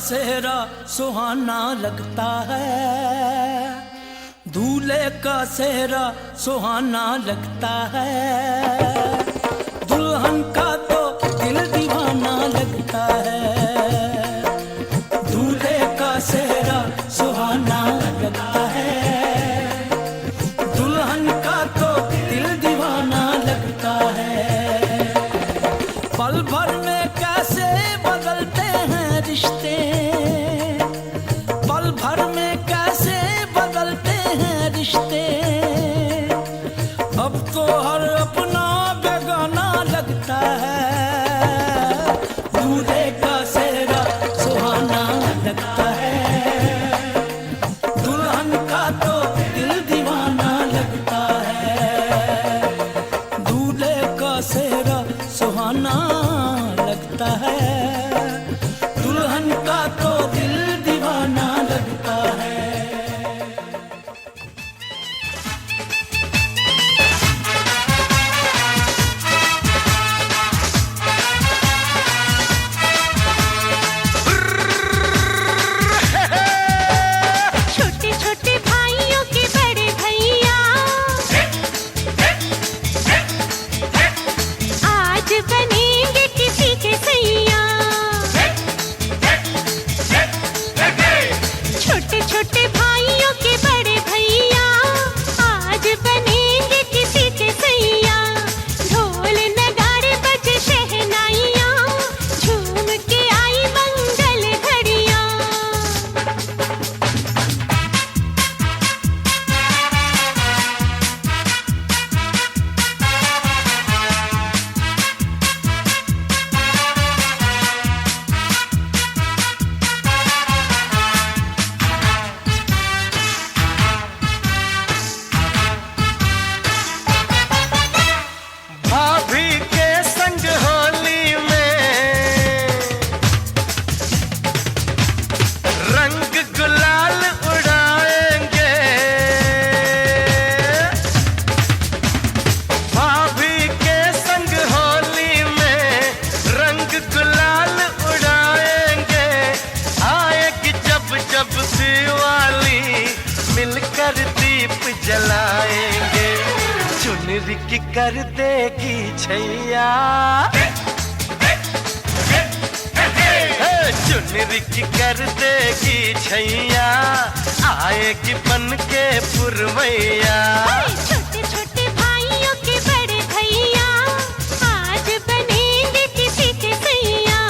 सेहरा सुहाना लगता है, दूल्हे का सेहरा सुहाना लगता है, दुल्हन का तो दिल दीवाना लगता है। दूल्हे का सेहरा सुहाना लगता है, दुल्हन का तो दिल दीवाना लगता है। पल भर में कैसे बदलते हैं रिश्ते, पल भर में कैसे बदलते हैं रिश्ते, अब तो हर अपना बेगाना लगता है। दूल्हे का सेहरा सुहाना लगता है, दुल्हन का तो दिल दीवाना लगता है। दूल्हे का सेहरा सुहाना लगता है, दुल्हन का तो दिल दीवाना लगता है। छोटे छोटे भाइयों के बड़े भैया आज बनेंगे किसी के सैया। छोटे छोटे भाइयों के बड़े भैया आज बनेंगे किसी के सैया। ढोल नगाड़े बजे शहनाइयाँ, झूम के आई मंगल घड़ियाँ। भाभी के संग होली में रंग गुलाल उड़ाएंगे। भाभी के संग होली में रंग गुलाल उड़ाएंगे। आएगी जब जब दिवाली मिलकर दीप जलाएंगे। चुनरी की कर देगी छैया, चुनरी की कर देगी छैया, आएगी बन के पुरवैया। छोटे छोटे भाइयों के बड़े भैया आज बनेंगे किसी के सैया।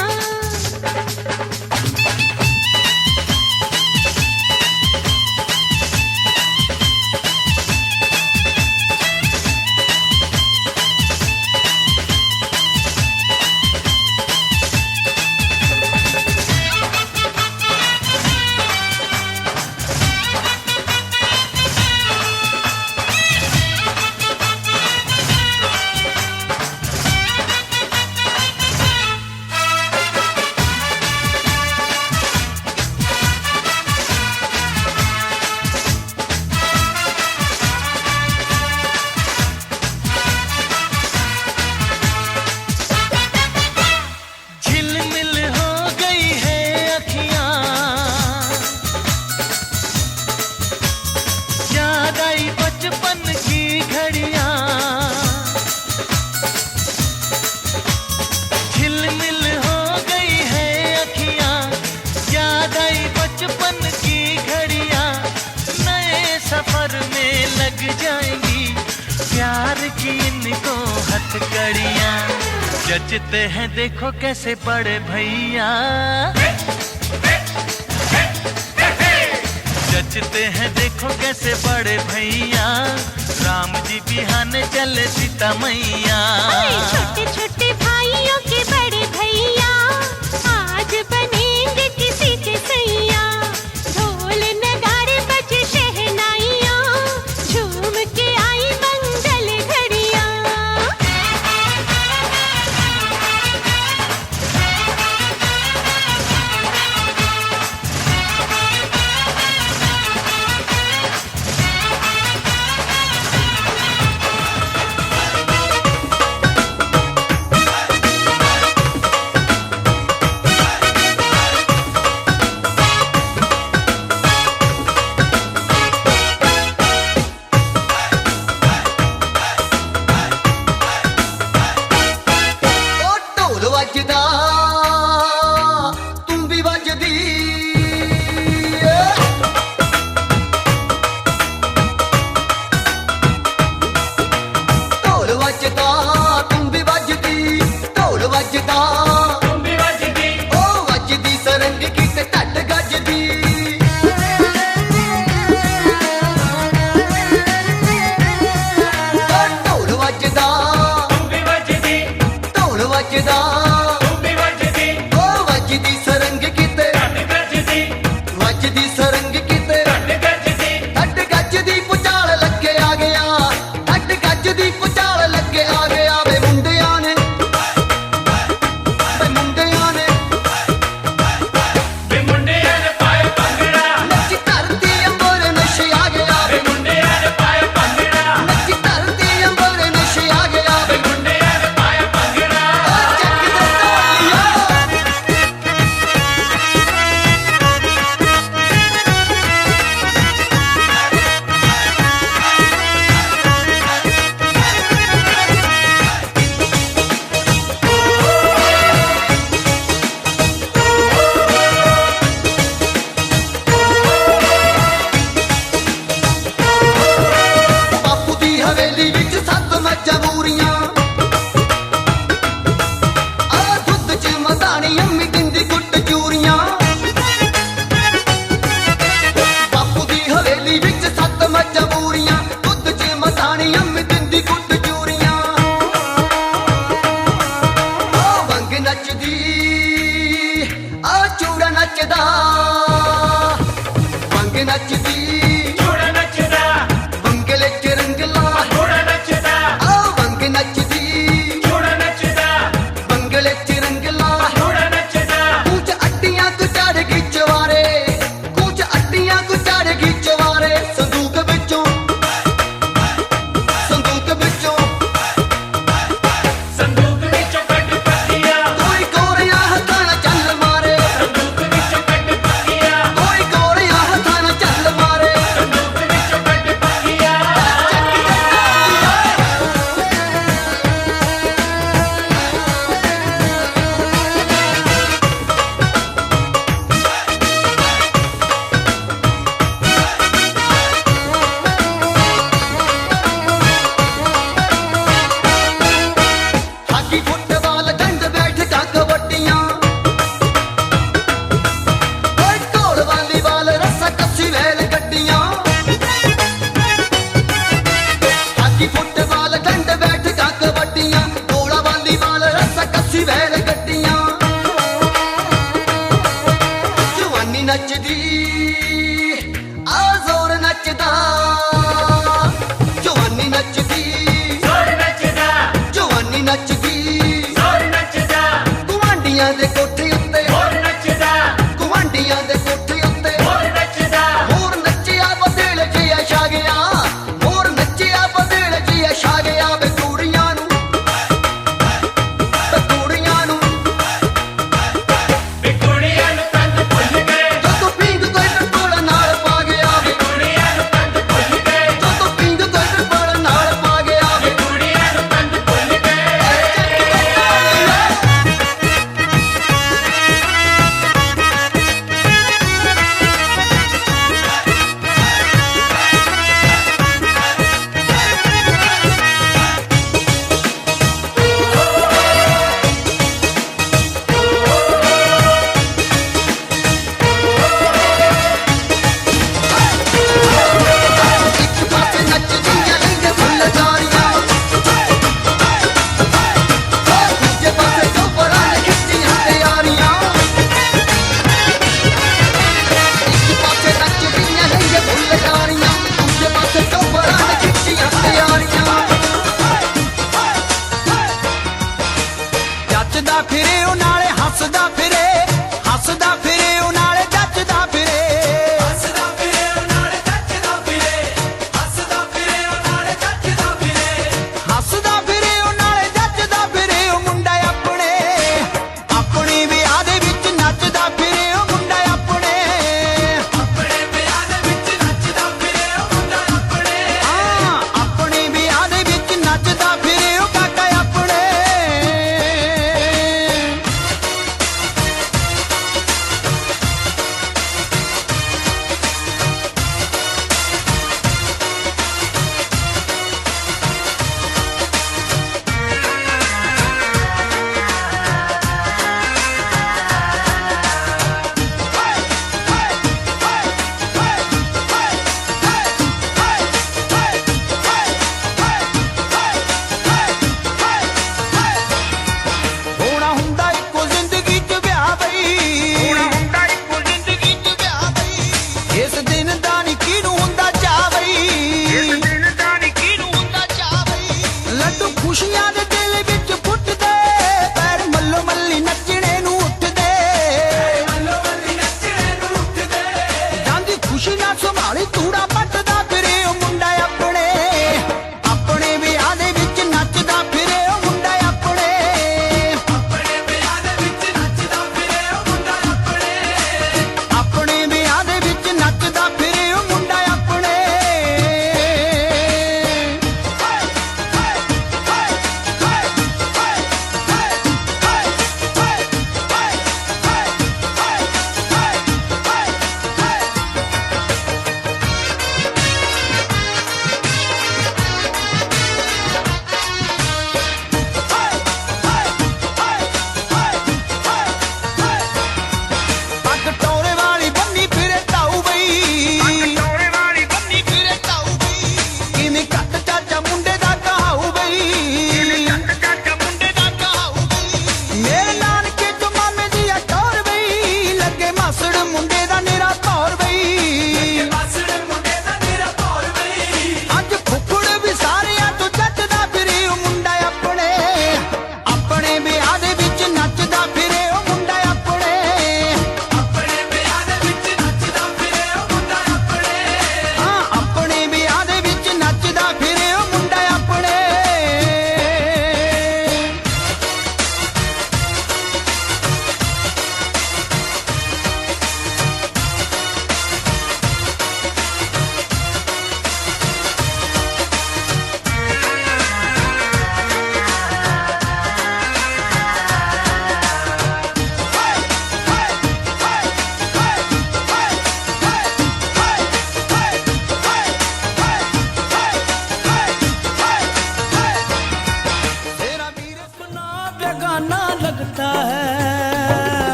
झिलमिल हो गई है अखियां, याद आई बचपन की घड़ियां। झिलमिल हो गई है अखियां, याद आई बचपन की घड़ियां। नए सफर में लग जाएंगी प्यार की इनको हथकड़ियां। जचते हैं देखो कैसे बड़े भैया, जचते हैं देखो कैसे बड़े भैया। राम जी बिहाने चले सीता मैया। छोटे छोटे भाइयों के बड़े भैया आज बनेंगे किसी के सैया। ढोल नगाड़े बजे शहनाइयाँ, झूम के आई मंगल घड़ियाँ।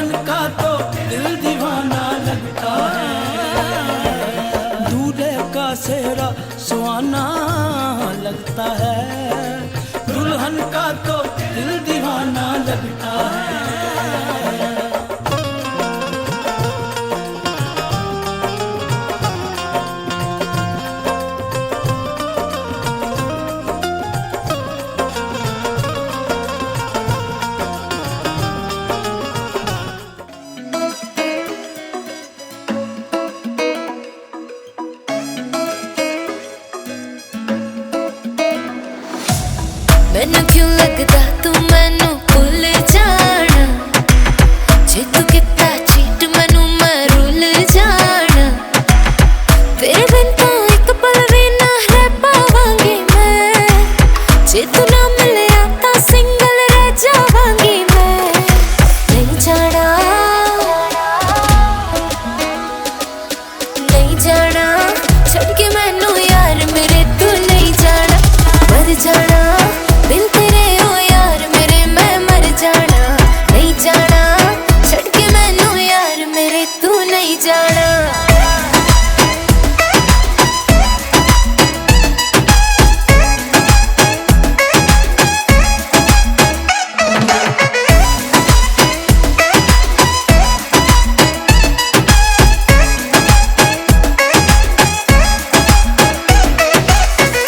दुल्हन का तो दिल दीवाना लगता है, दूल्हे का सेहरा सुहाना लगता है, दुल्हन का तो दिल दीवाना लगता है। मैनू क्यों लगदा तू मैनू भुल जाना, जे तू किता चीट मैनू मैं रुल जाना, तेरे बिन तो एक पल भी ना रह पावांगी मैं, जे तू ना मिलिया तां सिंगल रह जावांगी मैं। नहीं जाना, नहीं जाना छड़ के मैनू यार मेरे, तू नहीं जाना, मर जाना दिल तेरे ओ यार मेरे, मैं मर जाना। नहीं जाना छड़ के मैनू यार मेरे, तू नहीं जाना।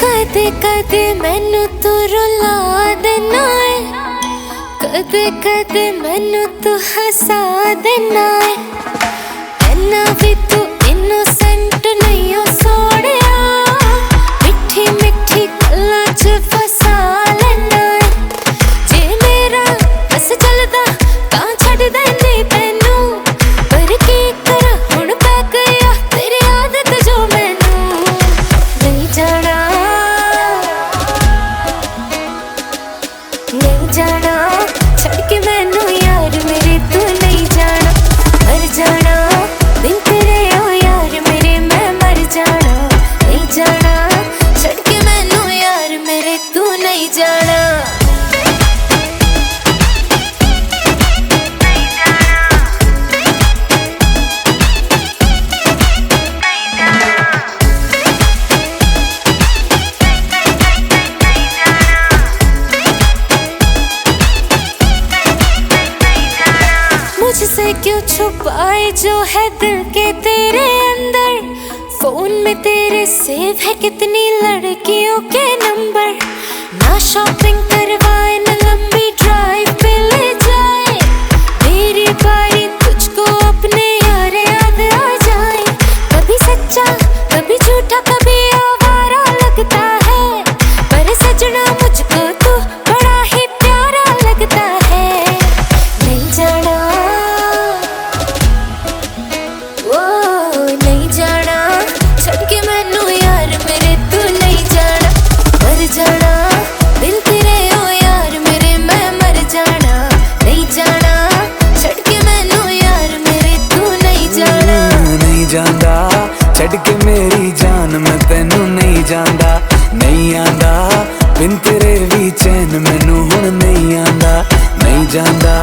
कदे कदे मैनू तू रुला देना है, कदे कदे मैनू तू हसा देना है, ऐना भी तू इनोसेंट नहीं हो सोड़िया, मिठी मिठी गल्लां च फसा लेना है, जे मेरा बस चलदा तां छड्ड देंदी तैनू, पर की करा हुण पै गया तेरी आदत जो मैनू। नहीं जाना, नहीं जाना छड़ के मैनू यार मेरे, तू नहीं जाना, मर जाना दिल तेरे ओ यार मेरे, मैं मर जाना। नहीं जाना छड़ के मैनू यार मेरे, तू नहीं जाना। मुझसे क्यों छुपाए जो है दिल के तेरे अंदर, फोन में तेरे सेव है कितनी लड़कियों के नंबर, ना शॉपिंग करवाए ना लंबी ड्राइव पे ले जाए, मेरी बारी तुझको अपने यार याद आ जाए, कभी सच्चा कभी झूठा कभी आवारा लगता है, पर सजना मुझको तू बड़ा ही प्यारा लगता है। नहीं जाना, नहीं जाना छड़ के मैनू यार मेरे, तू नहीं जाना, मर जाना दिल तेरे ओ यार मेरे, मैं मर जाना। नहीं जाना छड़ के मैनू यार मेरे, तू नहीं जाना। नहीं जांदा छड़ के मेरी जान, मैं तेनू नहीं जांदा, नहीं आंदा बिन तेरे भी चैन मैनू हुण नहीं आंदा। नहीं जांदा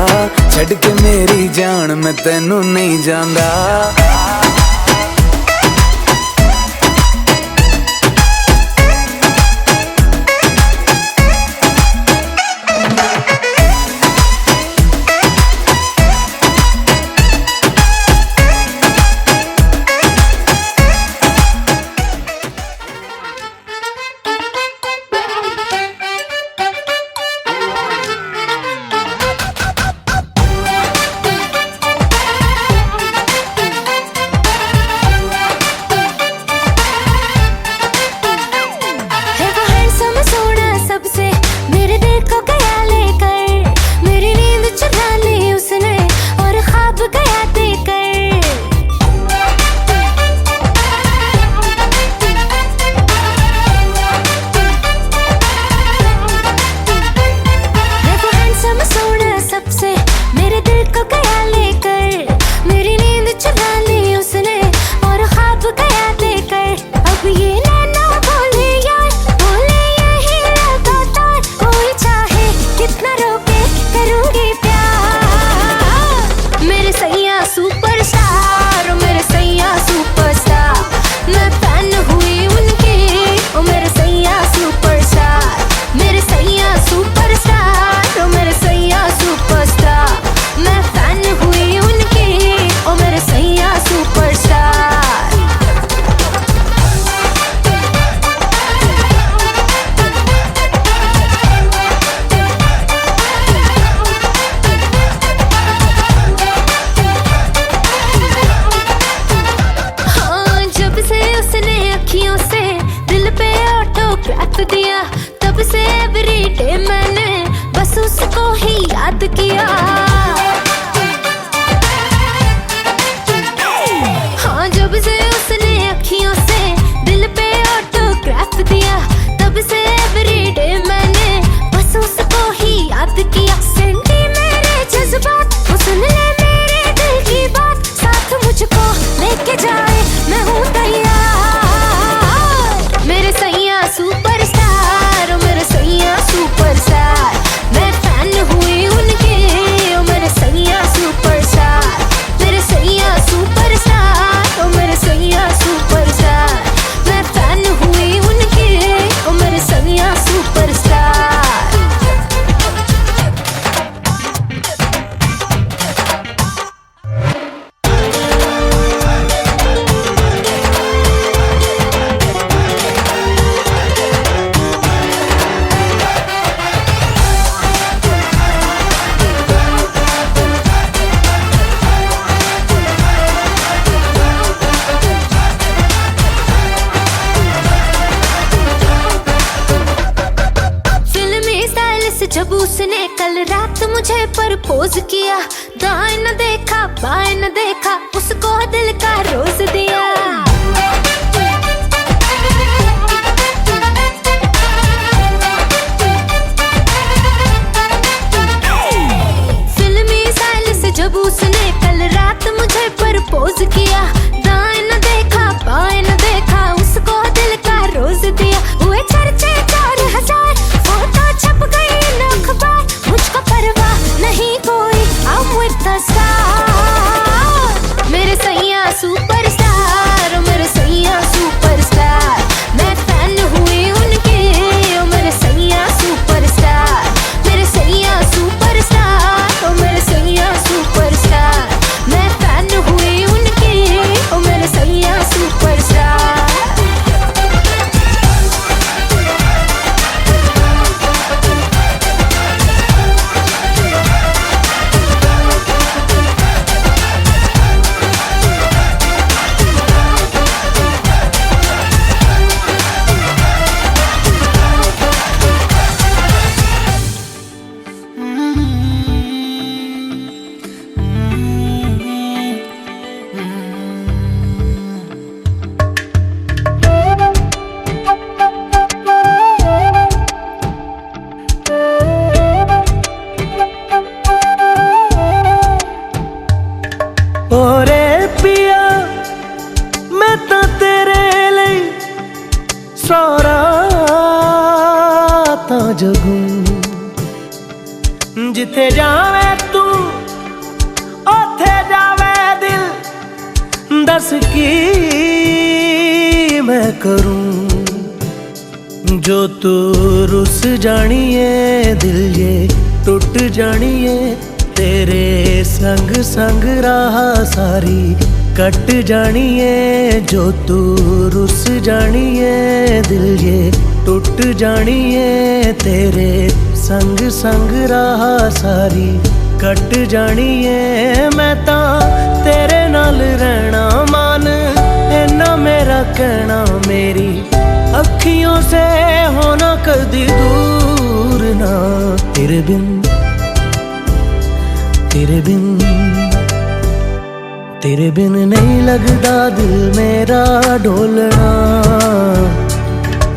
छड़ के मेरी जान, मैं तेनू नहीं जांदा। प्रपोज किया, दाएं न देखा बाएं न देखा, उसको दिल का रोज दिया। फिल्मी स्टाइल से जब उसने कल रात मुझे प्रपोज किया, दाएं न देखा बाएं न देखा, उसको दिल का रोज दिया। हुए चर्चे 4000, फोटो छप गई इन अखबार, मुझको परवाह नहीं कोई, I'm with the star। मेरे सैया सुपरस्टार, मेरे सैया सुपरस्टार, मैं फैन हुई उनकी, ओ मेरे सैया सुपरस्टार, मेरे सैया सुपरस्टार, ओ मेरे सैया सुपरस्टार, मैं फैन हुई उनकी, ओ मेरे सैया सुपरस्टार। ओरे पिया मैं तो तेरे ਲਈ ਸਾਰਾ ਤਾਂ ਜਗੂੰ, ਜਿੱਥੇ ਜਾਵੇਂ ਤੂੰ ਉੱਥੇ ਜਾਵੇ ਦਿਲ, ਦੱਸ ਕੀ मैं करूं, जो तू रुस जानिए दिल ये टूट जानिए, तेरे संग संग राह सारी कट जानिए, जो तू रुस जानिए दिल ये टूट जानिए, तेरे संग संग राह सारी कट जानिए। मैं तां तेरे नाल रहना मान, इन्ना मेरा कहना, मेरी अखियों से होना कदी दूर ना, तेरे बिन तेरे बिन तेरे बिन नहीं लगदा दिल मेरा ढोलना,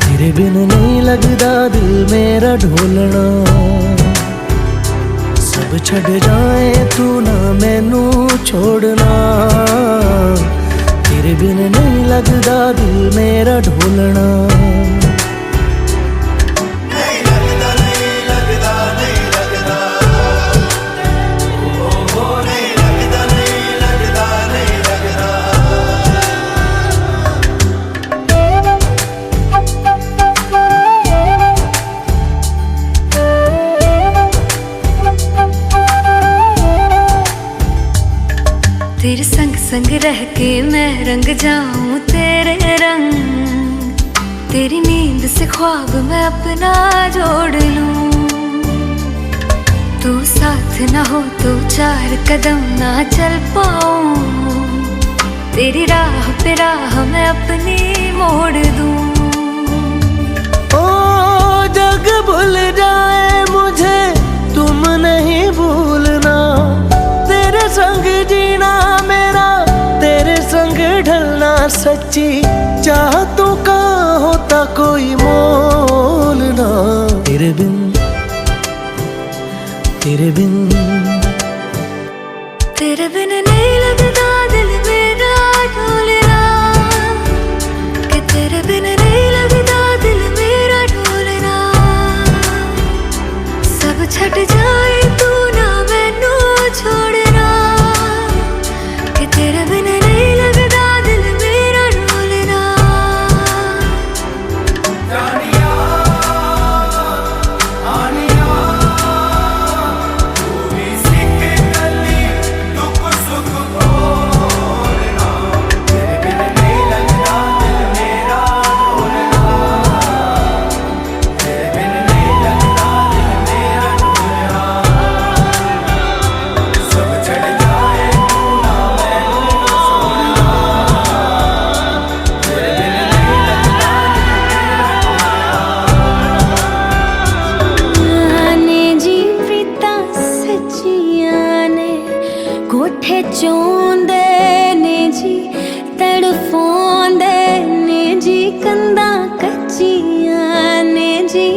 तेरे बिन नहीं लगदा दिल मेरा ढोलना। सब छड़ जाए तू ना मैनू छोड़ना, तेरे बिन नहीं लगदा दिल मेरा ढोलना। तेरे संग संग रह के मैं रंग जाऊं तेरे रंग, तेरी नींद से ख्वाब मैं अपना जोड़ लूं, तू साथ ना हो तो 4 कदम ना चल पाऊं, तेरी राह पे राह मैं अपनी मोड़ दूं। ओ जग भूल जाए मुझे तुम नहीं भूलना, तेरे संग जीना मेरा, तेरे संग ढलना सच्ची चाहतों का होता कोई मोल ना, तेरे बिन तेरे बिन तेरे बिन नहीं लगदा दिल मेरा ढोलना, कि तेरे बिन नहीं लगदा दिल मेरा ढोलना। सब छट जाए तू ना मैनू छोड़ना, कि तेरे बिन नहीं लगदा दिल मेरा ढोलना। तू भी सीख गली दुख सुख चोंदे ने जी तड़फोंदे ने जी कंधा कच्चियां ने जी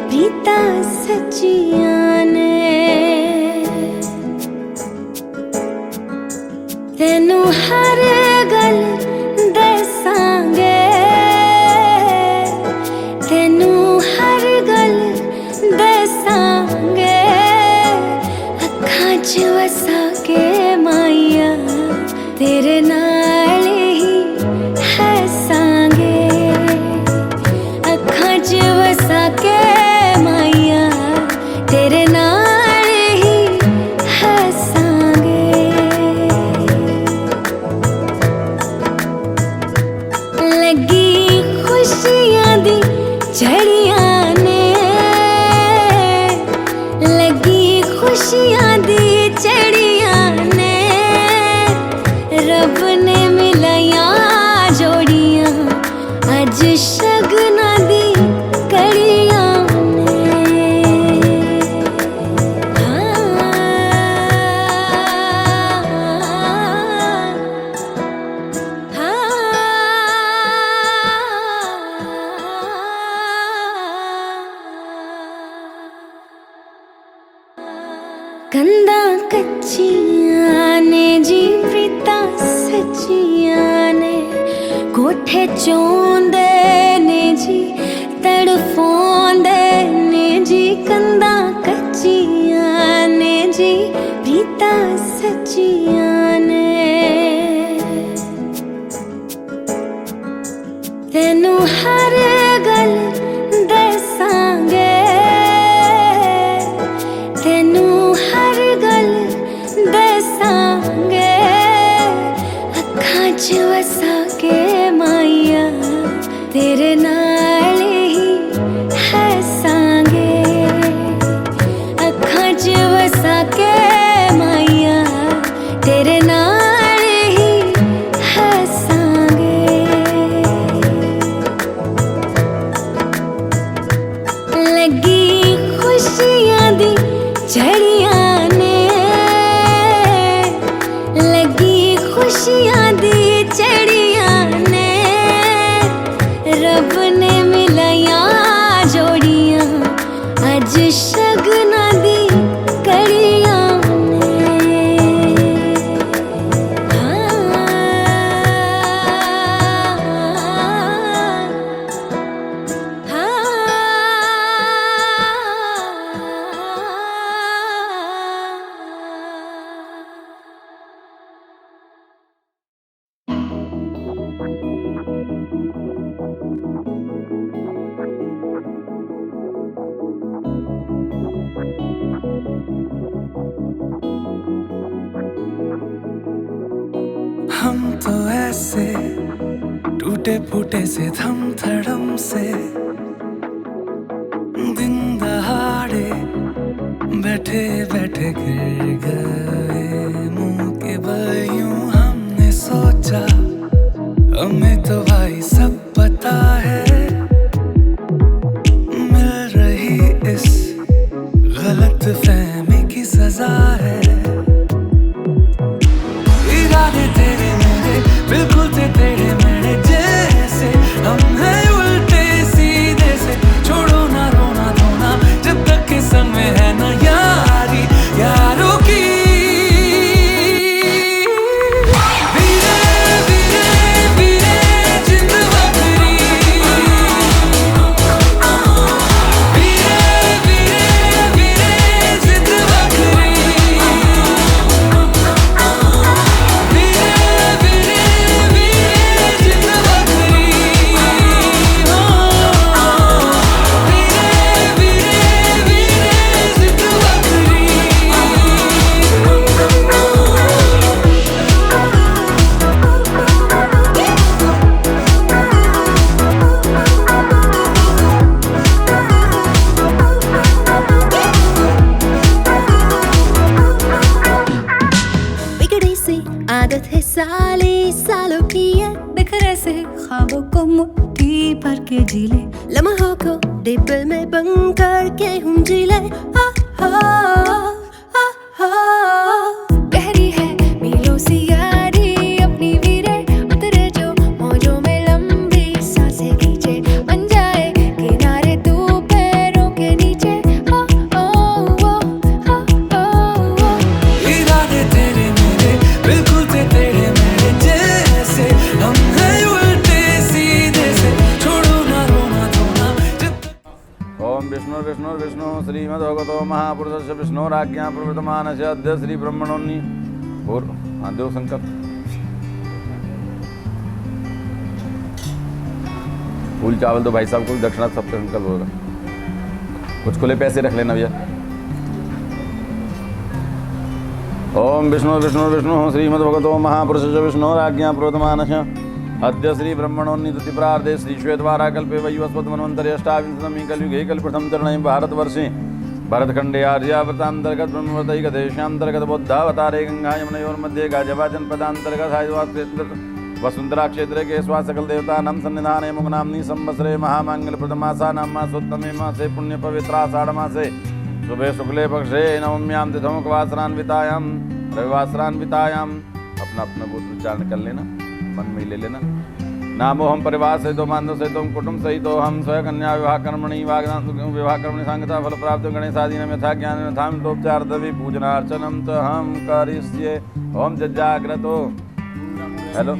प्रीता सच्चियां ने तेनू हर गल दसांगे तेनू हर गल दसांगे अखां च वसा के माइया तेरे नाल ही हसांगे अखां च वसा के माइया तेरे नाल ही हसांगे लगी खुशियां दी झड़ियां ने लगी खुशियां दी झड़ियां ने रब ने मिलाया जोड़ियां अज शगना दी कड़ियां कंधा कच्चियां ने जी प्रीता सच्चियां ने कोठे चोंदे ने जी तड़फोंदे ने जी कंधा कच्चियां ने जी प्रीता सच्चियां ने तेनू हर गल दसांगे तेनू हर गल दसांगे अखां च वसा के माइया तेरे नाल ही हसांगे अखां च वसा के माइया तेरे नाल ही हसांगे लगी खुशियां दी झड़ियां ने लगी खुशियां दी झड़ियां ने रब ने मिलाया जोड़ियां अज शगना दी कड़ियां हम तो ऐसे टूटे फूटे से थम थड़म से दिन दहाड़े बैठे बैठे गिर गए मुंह के बल यूं हमने सोचा हमें तो भाई सब पता है मिल रही इस गलत फहमी की सजा है इरादे तेरे मेरे बिल्कुल थे तेरे मेरे जैसे हम हैं उल्टे सीधे से छोड़ो ना रोना धोना जब तक के संग में है ना यारी यारों की वीरे वीरे वीरे जिंद बकरी वीरे वीरे वीरे जिंद बकरी आदत है साले सालों की है बिखरे से ख्वाबों को मुट्ठी भर के जी ले लम्हों को दिल में बंद करके हम जी ले गहरी है मीलों सी श्रीमद्भगवतो महापुरुषस्य विष्णोराज्ञा प्रवर्तमानस्य अद्य श्री ब्रह्मणोन्नी और हाँ देव संकल्प फूल चावल तो भाई साहब को दक्षिणा सबका संकल्प होगा। कुछ खुले पैसे रख लेना भैया। ओम विष्णु विष्णु विष्णु श्रीमद्भगवतो महापुरुषस्य विष्णोराज्ञा प्रवर्तमानस्य अद्य श्री ब्रह्मणोन्नीति प्रार्धे श्री श्वेतवारा कल्पे वैवस्वत मन्वन्तरे अष्टाविंशतमी कलयुगे कल्पप्रथम चरणे भारतवर्षे भरतखंडे आर्यावर्तांतर्गत ब्रह्मवतैकदेशांतर्गत बौद्धावतारे गंगा यमुनयोर्मध्ये गाजवा जनपदांतर्गत हायद्वार क्षेत्र वसुंधरा क्षेत्र के स्वा सकल देवता नाम सन्निधाने मुगनामनी संवत्सरे महामांगल्य प्रथमासा नाम मासोत्तमे मासे पुण्य पवित्राषाढ़ मासे शुभे शुक्ले पक्षे नवम्याम तिथमुखवासरान्वितायाम रविवासरान्वितायाम। अपना अपना गोत्र उच्चारण कर लेना, मन में ले लेना। नामो हम परिवार सहित मानव सहित कुटुंब सहित हम स्वयं कन्या विवाह कर्मणि विवाह कर्मणि सांगता फल प्राप्त गणेशादीन यथा ज्ञान यथामितोपचार दवि पूजनार्चनम च हम करिष्ये। ओम जज्जाग्रतो हेलो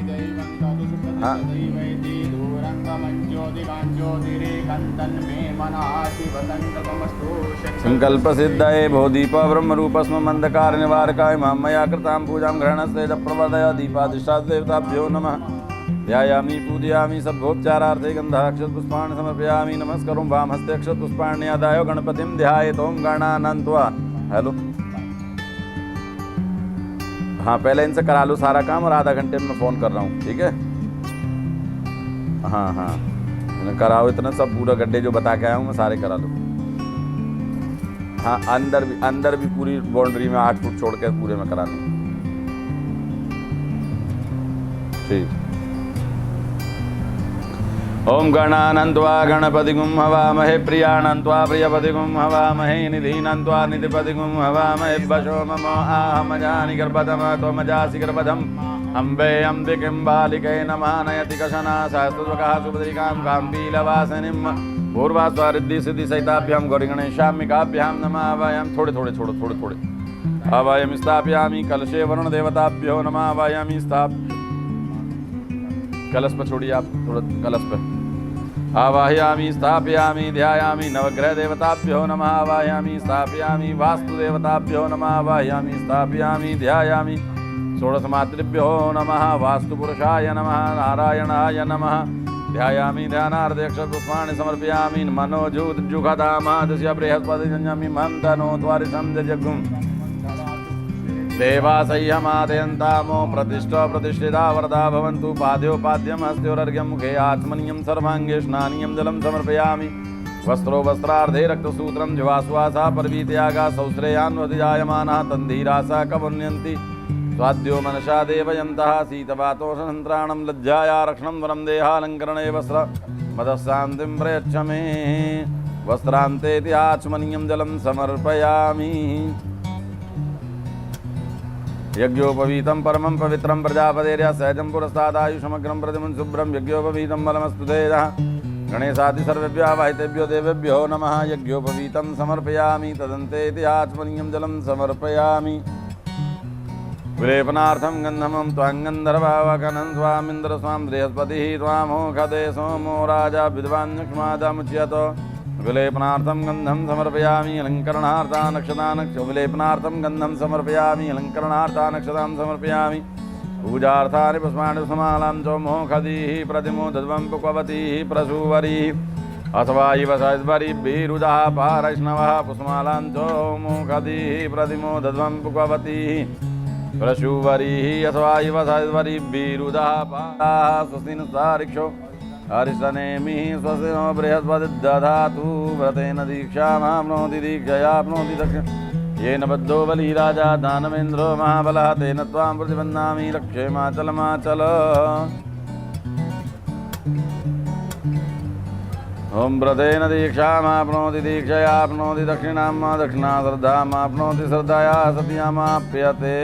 हाँ संकल्प सिद्धये भोदीप ब्रह्म रूपस्म मंदकार निवारकाय मया कृतां पूजां ग्रहणस्ते प्रवर्धय दीपाधिष्ठात् देवताभ्यो नमः। ध्यायामि पूजयामि सद्भोपचारार्थे गन्धाक्षत पुष्पाणि समर्पयामि। नमस्करों वाम हस्ते अक्षत पुष्पाणि आदाय गणपतिं ध्यायेत् ओम गणानन्त्वा। हेलो हाँ पहले इनसे करा लो सारा काम और आधा घंटे में फ़ोन कर रहा हूँ, ठीक है। हाँ हाँ कराओ इतना सब पूरा गड्ढे जो बता के आया हूँ मैं सारे करा लो। हाँ अंदर भी पूरी बाउंड्री में 8 फुट छोड़ के पूरे में करा लो, ठीक। ओम गणानन्त्वा गणपतिगुं हवामहे प्रियाणन्त्वा प्रियपतिगुं हवामहे निधीनन्त्वा निधिपतिगुं हवामहे वशो मम आहमजानि गर्भतम त्वमजासि गर्भधम् अम्बे अम्बिकिं बालिके नमः नयति कशना सहस्रस्वकः सुभद्रिकां काम्बीलवासिनीं पूर्वास्वारिद्धि सिद्धि सहिताभ्यां गौरीगणेशाम्बिकाभ्यां नमः। आवायामि थोड़े थोड़े छोड़ो थोड़े थोड़े। आवायामि स्थापयामि कलशे वरुणदेवताभ्यो नमः। आवायामि कलश पर छोड़िए आप थोड़ा कलश पर। आवाहयामि स्थापयामि ध्यायामि नवग्रह देवताभ्यो नमः। आवाहयामि स्थापयामि वास्तु देवताभ्यो नमः। आवाहयामि स्थापयामि ध्यायामि षोडश मातृभ्यो नमः। वास्तु पुरुषाय नमः नारायणाय नमः। ध्यायामि ध्यानार्थे अक्षत पुष्पाणि समर्पयामि। मनोजूत जुघदामादस्य बृहस्पति संयमि मम तनो त्वारिशं जग्गुं देवासह्यमादयन्तामो प्रतिष्ठा प्रतिष्ठिता वरदा भवन्तु। पाद्योपाद्यम हस्त्योरर्घ्यं मुखे आत्मनीयं सर्वाङ्गे स्नानीयं जलं समर्पयामि। वस्त्रो वस्त्रार्धे रक्तसूत्रं जिवाश्वासा पर्वीत्यागा सौश्रेयान्वधिजायमानः तन्धीरासा कवन्यन्ति स्वाद्यो मनसा देवयन्तः। शीतवातोषणत्राणं लज्जाया रक्षणं वरं देहालङ्करणे वस्त्र मदशान्तिं प्रयच्छ मे। वस्त्रान्ते आचमनीयं जलं समर्पयामि। यज्ञोपवीतं परमं पवित्रं प्रजापतेर्या सहजं पुरस्तादायुषमग्रं प्रतिमुं शुभ्रं यज्ञोपवीतं बलमस्तु तेजः गणेशादि सर्वेभ्यः वाहितेभ्यो देवेभ्यो नमः। यज्ञोपवीतं समर्पयामि तदन्ते आचमनीयं जलं समर्पयामि। विलेपनार्थं गन्धमं त्वाङ्गन्धर्वावकनं स्वामिन्द्र स्वां बृहस्पतिः त्वामोखदे सोमो राजा विद्वान्यक्ष्मादमुच्यत। विलेपनार्थं गन्धं समर्पयामि अलङ्करणार्थानक्षतानक्ष विलेपनार्थं गन्धं समर्पयामि अलङ्करणार्थानक्षतां समर्पयामि। पूजार्थानि पुष्पाणि समालां च मोखदीः प्रतिमो दध्वं पुष्पवतीः प्रसूवरीः अथवा इव सद्वरिभिरुजः पारैष्णवः पुष्पमालां च मोखदीः प्रतिमो दध्वं पुष्पवतीः प्रसूवरीः अथवा इव सद्वरिभिरुजः पारः। स्वस्ति न सारिक्षो हरिशनेमि स्वस्ति नो बृहस्पति दधातु। व्रतेन दीक्षामाप्नोति दीक्षयाप्नोति दक्षिण येन बद्धो बलिः राजा दानवेन्द्रो महाबलः तेन त्वां प्रतिबन्धामि रक्षेमाचलमाचल। ओम व्रतेन दीक्षामाप्नोति दीक्षयाप्नोति दक्षिणां दक्षिणा श्रद्धामाप्नोति श्रद्धया सत्यामाप्यते।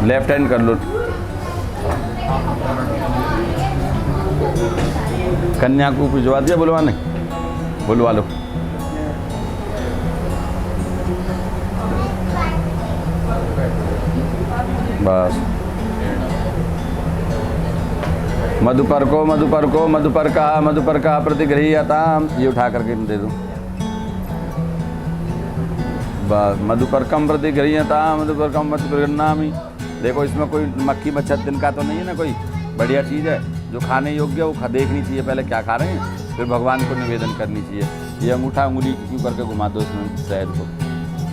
लेफ्ट हैंड कर लो। कन्या को भिजवा दिया बुलवाने, बुलवा लो। बस मधुपर को मधुपर का प्रतिगृह्यताम, ये उठा करके दे दो। बस मधुपरकम प्रतिगृह्यताम मधुपरकम प्रतिगृह्णामि। देखो इसमें कोई मक्खी मच्छर तिनका तो नहीं है ना, कोई बढ़िया चीज़ है जो खाने योग्य, वो देखनी चाहिए पहले क्या खा रहे हैं, फिर भगवान को निवेदन करनी चाहिए। ये अंगूठा उंगली क्यों करके घुमा दो, इसमें शहद को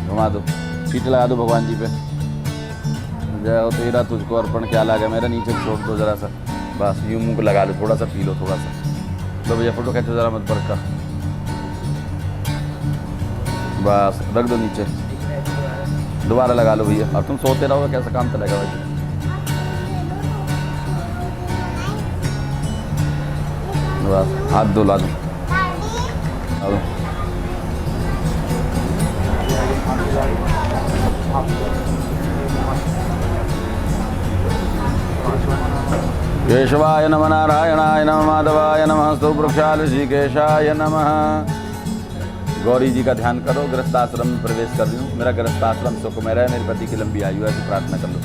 घुमा दो, सीट लगा दो भगवान जी पे। जय हो तेरा तुझको अर्पण, क्या लगा मेरा, नीचे छोड़ दो जरा सा, बस यूँ मुँह को लगा लो, थोड़ा सा पी लो थोड़ा सा। तो भैया फोटो खींचो जरा मधुपर का, बस रख दो नीचे, दोबारा लगा लो भैया। अब तुम सोते रहोगे कैसा काम चलेगा भाई। बस हाथ धुला दो। केशवाय नमः, नारायणाय नमः, माधवाय नमः, स्तुवृक्षाय ऋषिकेशाय नमः। गौरी जी का ध्यान करो, गृहस्थाश्रम में प्रवेश कर लूँ, मेरा गृहस्थाश्रम सुखमय रहे, मेरे पति की लंबी आयु, ऐसी प्रार्थना कर लो।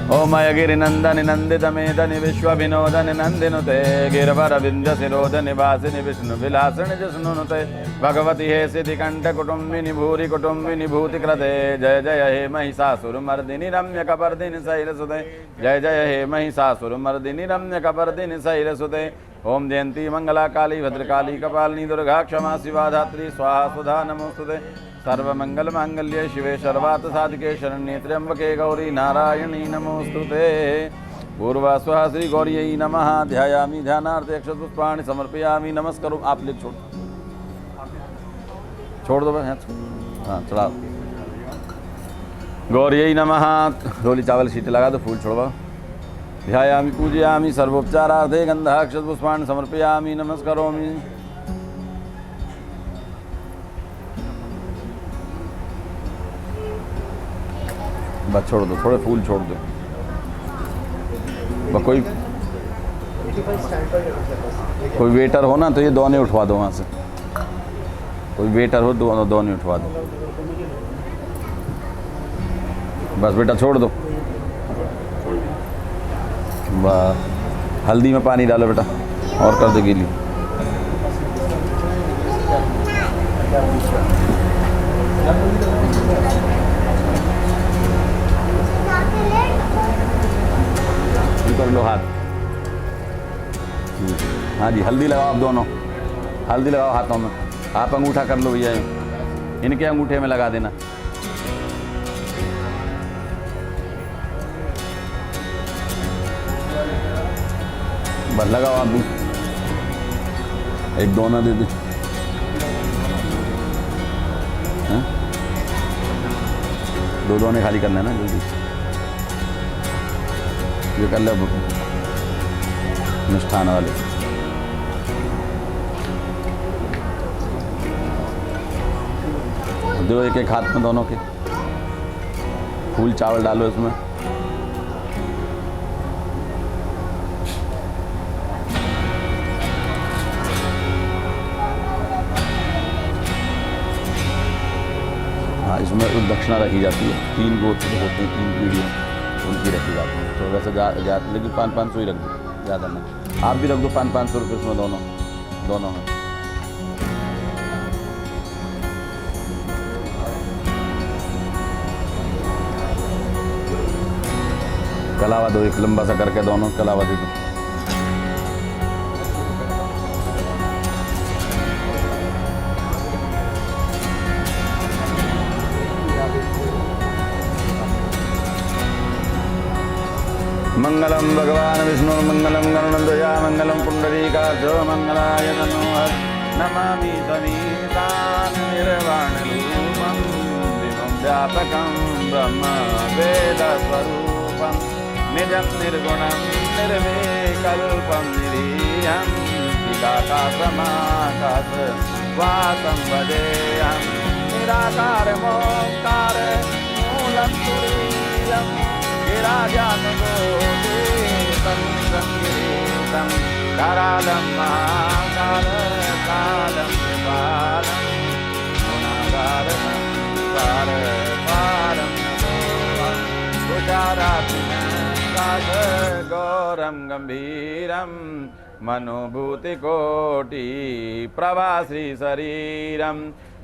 ओम गिरि नंदन नंदित मेदन विश्व विनोदन नंदिनुते गिरवर विंध्य सिरोध निवासिनि विष्णु विलासनि जस्नुनुते भगवती हे सिद्धिकंठ कुटुंबिनी भूरि कुटुंबिनी भूति कृते जय जय हे महिषासुर मर्दिनी रम्य कपर्दिनि शैलसुते जय जय हे महिषासुर मर्दिनी रम्य कपर्दिनि शैलसुते। ओम जयंती मंगला काली भद्रकाली कपालिनी दुर्गा क्षमा शिवा धात्री स्वाहा सुधा नमोस्तुते। सर्वमंगल मांगल्ये शिवे सर्वार्थ साधिके शरण्ये त्र्यंबके गौरी नारायणी नमोस्तुते। पूर्वास्वा श्री गौरी नमः। ध्यायामि ध्यानार्थे अक्षतपुष्पाणि समर्पयामि। नमस्करो। आप लिख छोड़ दो बस, हाँ चढ़ाओ। गौरी नमः। रोली चावल सीटे लगा दो, फूल छोड़वाओ। ध्यायामि पूजयामि सर्वोपचारार्थे गंधा अक्षतपुष्पाणि समर्पयामि। नमस्करोमि। बस छोड़ दो, थोड़े फूल छोड़ दो। कोई वेटर हो ना तो ये दोने उठवा दो वहाँ से, कोई वेटर हो दोने उठवा दो। बस बेटा छोड़ दो। बस हल्दी में पानी डालो बेटा और कर दो गीली। कर लो हाथ। हाँ जी, हल्दी लगाओ आप दोनों, हल्दी लगाओ हाथों में। आप अंगूठा कर लो भैया, इनके अंगूठे में लगा देना। बस लगाओ आप भी, एक दोना दे दे। दो दोने खाली करना है ना जल्दी। ये कर लो मिष्ठान वाले। दो एक एक हाथ में दोनों के फूल चावल डालो इसमें। हाँ, इसमें दक्षिणा रखी जाती है। 3 गोत्र होते हैं, 3 पीढ़ियाँ उनकी रखी जाती है। तो वैसे लेकिन 500 ही रख दो, ज़्यादा नहीं। आप भी रख दो 500 रुपये इसमें दोनों में। कलावा दो, एक लंबा सा करके दोनों कलावा दे दो। मंगलम भगवान विष्णु मंगलम गरुड़ध्वजा मंगलम पुंडरीकाक्षो मंगलाय तनोहर नमामि समीतान निर्वाणरूपं दिवं व्यापकं ब्रह्म वेदस्वरूपं निजं निर्गुणं निर्विकल्पं निरीहं चिदाकाशमाकाश वासं वदेऽहं निराकारमोङ्कार मूलं तुरीयम् गिराजानुगोपीतं संगीतं करालं महाकालं कालं कृपालं गुणागारं सार पारम गौरम गंभीरम मनोभूतिकोटि प्रभाश्री शरीरम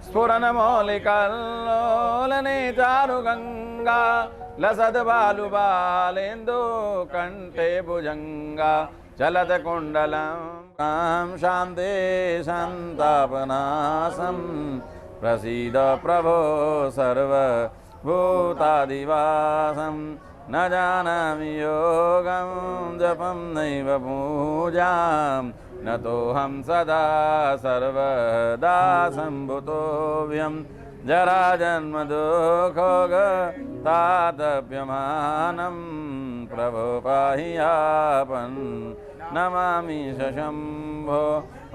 स्फुरन्मौलिकल्लोलने चारुगंगा लसद बालुबालेन्दु कंठे भुजंगा चलत कुंडलम शांते शांतापनासम प्रसीद प्रभो सर्वभूतादिवासं न जानामि योगं जपं नैव पूजां न तोऽहं सदा सर्वदा सम्भुतोऽव्यं जराजन्म दुःखोगतातप्यमानं प्रभो पाहि आपन् नमामि शशम्भो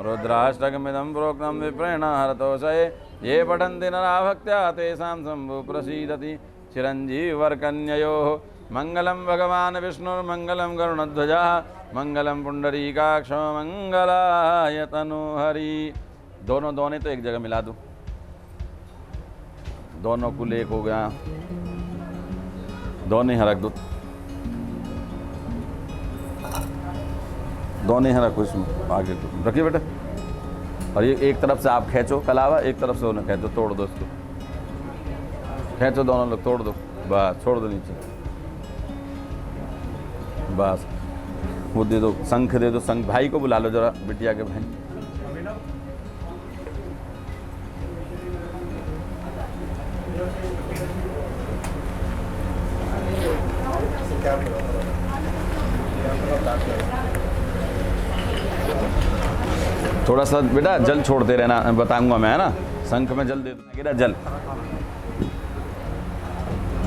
रुद्राष्टकमिदं प्रोक्तं विप्रेण हरतोषये ये पठन्ति नरा भक्त्या तेषां शम्भु प्रसीदति चिरञ्जीवर्कन्ययोः मङ्गलं भगवान् विष्णुर्मङ्गलं गरुडध्वजः मङ्गलं पुण्डरीकाक्षो मङ्गलाय तनुहरि। दोनों दोने तो एक जगह मिला दूँ, दोनों कुल एक हो गया, दोनों यहाँ रख दो, दोनों यहाँ रखो, इसमें आगे रखिए बेटा। और ये एक तरफ से आप खींचो कलावा, एक तरफ से उन्हें खींचो, तोड़ दो इसको, खींचो दोनों लोग, तोड़ दो, बस छोड़ दो नीचे, बस वो दे दो, शंख दे दो, शंख भाई को बुला लो जरा, बिटिया के भाई। थोड़ा सा बेटा जल छोड़ते रहना, बताऊंगा मैं, है ना। शंख में जल दे दो, जल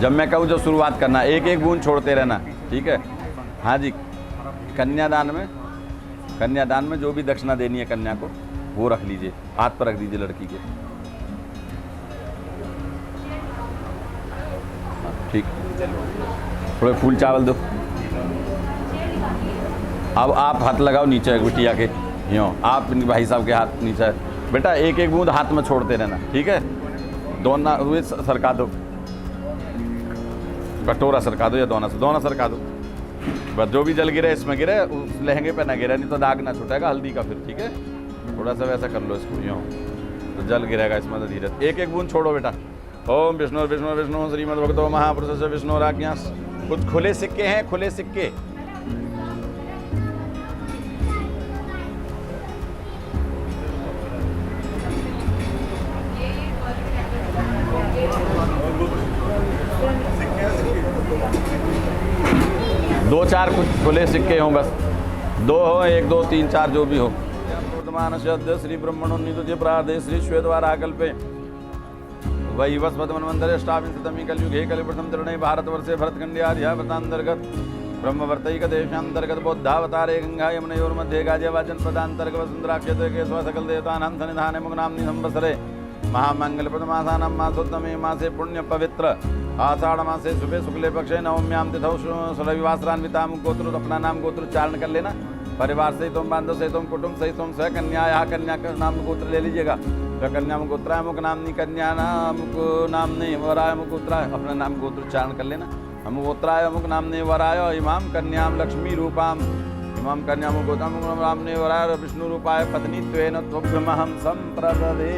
जब मैं कहूँ जो शुरुआत करना, एक एक बूंद छोड़ते रहना, ठीक है। हाँ जी, कन्यादान में जो भी दक्षिणा देनी है कन्या को वो रख लीजिए, हाथ पर रख दीजिए लड़की के, ठीक। थोड़े फूल चावल दो। अब आप हाथ लगाओ नीचे बिटिया के, यूँ आप भाई साहब के हाथ नीचे। बेटा एक एक बूंद हाथ में छोड़ते रहना, ठीक है। दोनों सरका दो, कटोरा सरका दो या दोना सरका दो, बस जो भी जल गिरे इसमें गिरे, उस लहंगे पे ना गिरे, नहीं तो दाग ना छूटेगा हल्दी का फिर, ठीक है। थोड़ा सा वैसा कर लो इसको, यूँ तो जल गिरेगा इसमें, तो धीरे एक एक बूंद छोड़ो बेटा। ओम विष्णु विष्णु विष्णु श्रीमद्भगवतो महापुरुष विष्णुराज्ञा। कुछ खुले सिक्के हैं, खुले सिक्के, दो चार कुछ खुले सिक्के हों, बस दो हो, एक दो तीन चार जो भी हो। वर्तमानस्य श्री ब्रह्मणोन्नीत प्रार्थे श्री श्वेतवाराकल्पे वैवस्वतमन्वन्तरे अष्टाविंशतमी कलयुगे कलिप्रथम चरणे भारतवर्षे भरतखण्ड्यार्यावतान्तर्गत ब्रह्मवर्तैकदेशान्तर्गत बौद्धावतारे गंगा यमुनयोर्मध्ये गाजियावाचनपदान्तर्गत वसुन्धराक्षेत्रे केशव सकल देवतानां सन्निधाने मुग्नाम्नि संवत्सरे महामंगलप्रदमासानां मासोत्तमे मासे पुण्य पवित्र आषाढ़ मासे शुभे शुक्ले पक्षे नवम्याम तिथौ रविवासरान्विताम गोत्र, अपना नाम गोत्र उच्चारण कर लेना। परिवार से तुम, बांधव से तुम, कुटुंब से तुम, सह कन्या, यहाँ कन्या का नाम गोत्र ले लीजिएगा। कन्या मुख गोत्राय मुख नामनी कन्या नामुक नामने वराय मुख गोत्राय, अपना नाम गोत्र उच्चारण कर लेना। हम गोत्राय मुख नामने वराय इमाम कन्याम लक्ष्मी रूपाम, इमाम कन्याम गोत्राम नामने वराय विष्णु रूपाय पत्नी त्वेन त्वभ्यमहं संप्रददे।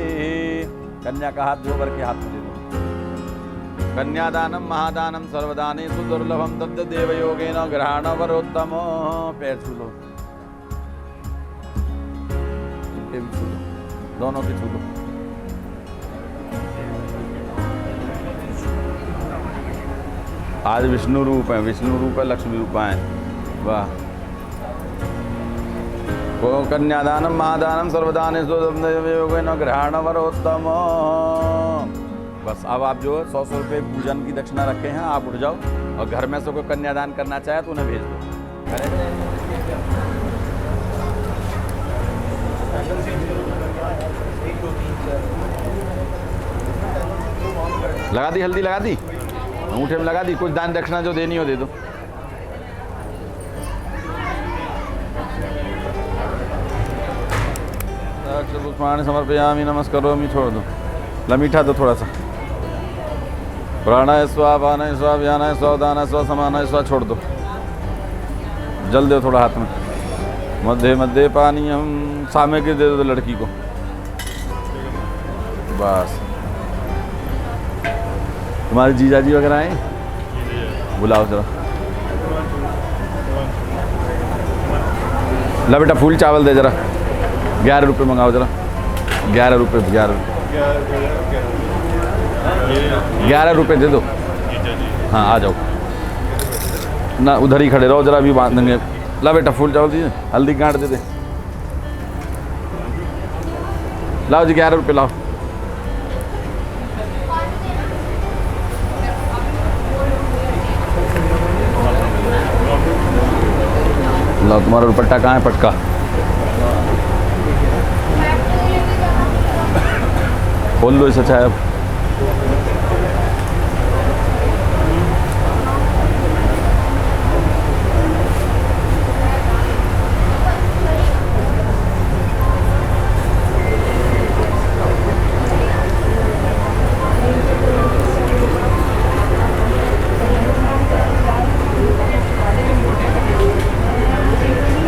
कन्या का हाथ धोकर के हाथ में दे दो। कन्यादानम महादानम सर्वदाने सुदुर्लभम तद्द देवयोगेन ग्रहण वरोत्तमो। पैर छू लो, इनके भी छू लो, दोनों की छू लो। आज विष्णु रूप है, विष्णु रूप है, लक्ष्मी रूप है, वाह। को कन्यादानम महादानम सर्वदाने सुदुर्लभम ग्रहण वरोत्तमो। बस अब आप जो 100 रुपये पूजन की दक्षिणा रखे हैं, आप उठ जाओ और घर में से कोई कन्यादान करना चाहे तो उन्हें भेज दो। लगा दी हल्दी, लगा दी अंगूठे में, लगा दी। कुछ दान दक्षिणा जो देनी हो दे दो। पुष्पाणि समर्पयामि नमस्करोमि, छोड़ दो। मीठा दो थोड़ा सा। प्राणाय स्वाहा अपानाय स्वाहा व्यानाय स्वाहा उदानाय स्वाहा समानाय स्वाहा। छोड़ दो, जल दो थोड़ा हाथ में। मध्य मध्य पानी हम सामग्री दे दो लड़की को, बस। तुम्हारे जीजाजी वगैरह आए, बुलाओ जरा। ला बेटा फूल चावल दे जरा, 11 रुपये मंगाओ जरा, 11 रुपये, 11 रुपये दे दो। हाँ आ जाओ ना, उधर ही खड़े रहो जरा, अभी बांध देंगे। ला बेटा फूल चावल दीजिए, हल्दी गांठ दे दे। लाओ जी 11 रुपये लाओ। लाओ, तुम्हारा दुपट्टा कहाँ है? पटका। खोल लो इसे चाहे अब।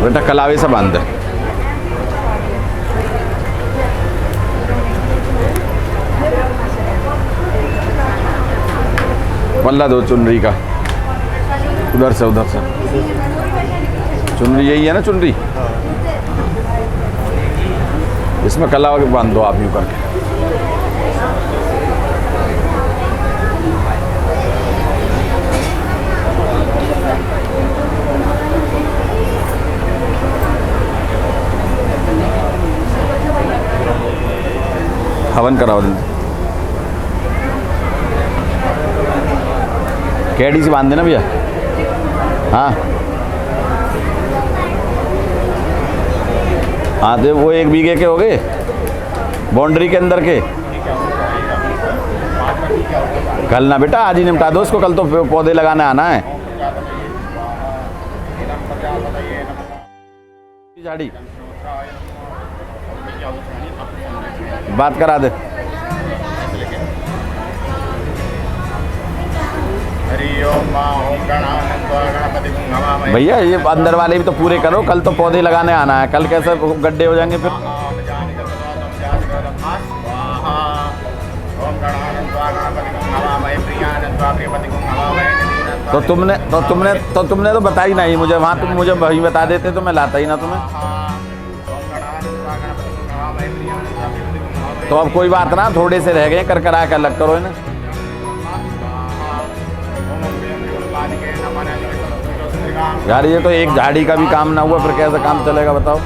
बेटा कलावे से बांध दे। पल्ला दो चुनरी का, उधर से उधर से। चुनरी यही है ना चुनरी, इसमें कलावा के बांध दो आप यूँ करके। हवन कराओ जल्दी। कैडी से बांध देना भैया। हाँ हाँ, तो वो 1 बीघे के हो गए, बाउंड्री के अंदर के। कल ना बेटा, आज ही निपटा दो उसको, कल तो पौधे लगाने आना है। झाड़ी बात करा दे। भैया ये अंदर वाले भी तो पूरे करो, कल तो पौधे लगाने आना है, कल कैसे गड्ढे हो जाएंगे फिर। तो तुमने तो बताई नहीं मुझे, वहाँ तुम मुझे वही बता देते तो मैं लाता ही ना तुम्हें। तो अब कोई बात ना, थोड़े से रह गए, कर करा के अलग करो इन्हें। यार ये तो एक झाड़ी का भी काम ना हुआ, फिर कैसे काम चलेगा बताओ।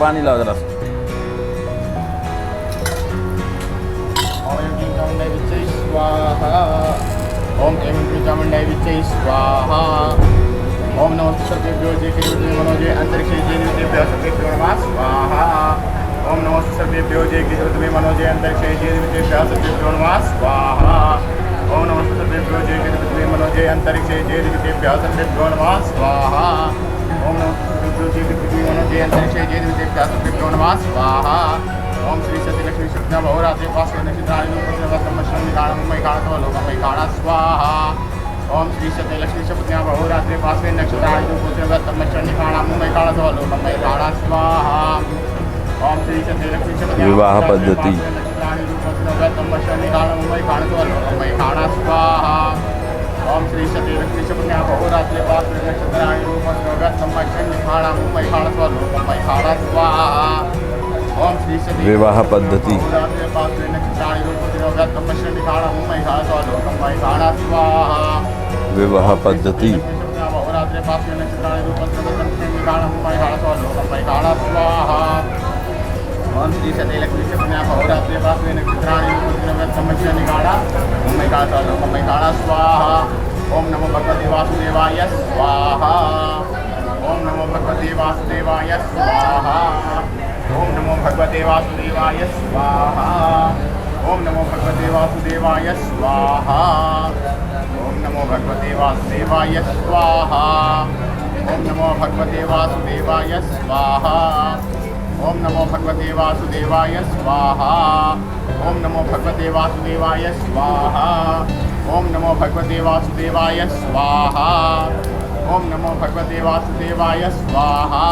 पानी लाओ जरा। ओम एवं चामुंडाय विच्चे स्वाहा। ओम नमः सर्वेभ्यो जय कीर्ति मनोजय अंतरिक्षे जय नित्यभ्यो सर्वेभ्यो नमः स्वाहा। ओम नमः सर्वेभ्यो जय कीर्ति मनोजय अंतरिक्षे जय नित्यभ्यो सर्वेभ्यो नमः स्वाहा। ओम नमः सर्वेभ्यो जय कीर्ति मनोजय अंतरिक्षे जय नित्यभ्यो सर्वेभ्यो नमः स्वाहा। ओम नमः सर्वेभ्यो जय कीर्ति मनोजय अंतरिक्षे जय नित्यभ्यो सर्वेभ्यो नमः स्वाहा। ओम श्री सती लक्ष्मी शुक्ला बहुरात्रि पास्वे नक्षत्राणि लोकमयकाणा स्वाहा। ओम श्री सती लक्ष्मी शुक्ला बहुरात्रि पास्वे नक्षत्राणि लोकमयकाणा स्वाहा। ओम श्री सती लक्ष्मी शुक्ला विवाह पद्धति लोकमयकाणा स्वाहा। ओम श्री सती लक्ष्मी शुक्ला बहुरात्रि पास्वे नक्षत्राणि लोकमयकाणा स्वाहा। ओम श्री सती विवाह पद्धति विवाह पद्धति ओम श्री सती लक्ष्मी शुक्ला बहुरात्रि पास्वे नक्षत्राणि स्वाहा। ओम नमो भगवते वासुदेवाय स्वाहा। ओम नमो भगवते वासुदेवाय स्वाहा। ओम नमो भगवते वासुदेवाय स्वाहा। ओम नमो भगवते वासुदेवाय स्वाहा। ओम नमो भगवते वासुदेवाय स्वाहा। ओम नमो भगवते वासुदेवाय स्वाहा ओम नमो भगवते वासुदेवाय स्वाहा ओम नमो भगवते वासुदेवाय स्वाहा ओम नमो भगवते वासुदेवाय स्वाहा ओम नमो भगवते वासुदेवाय स्वाहा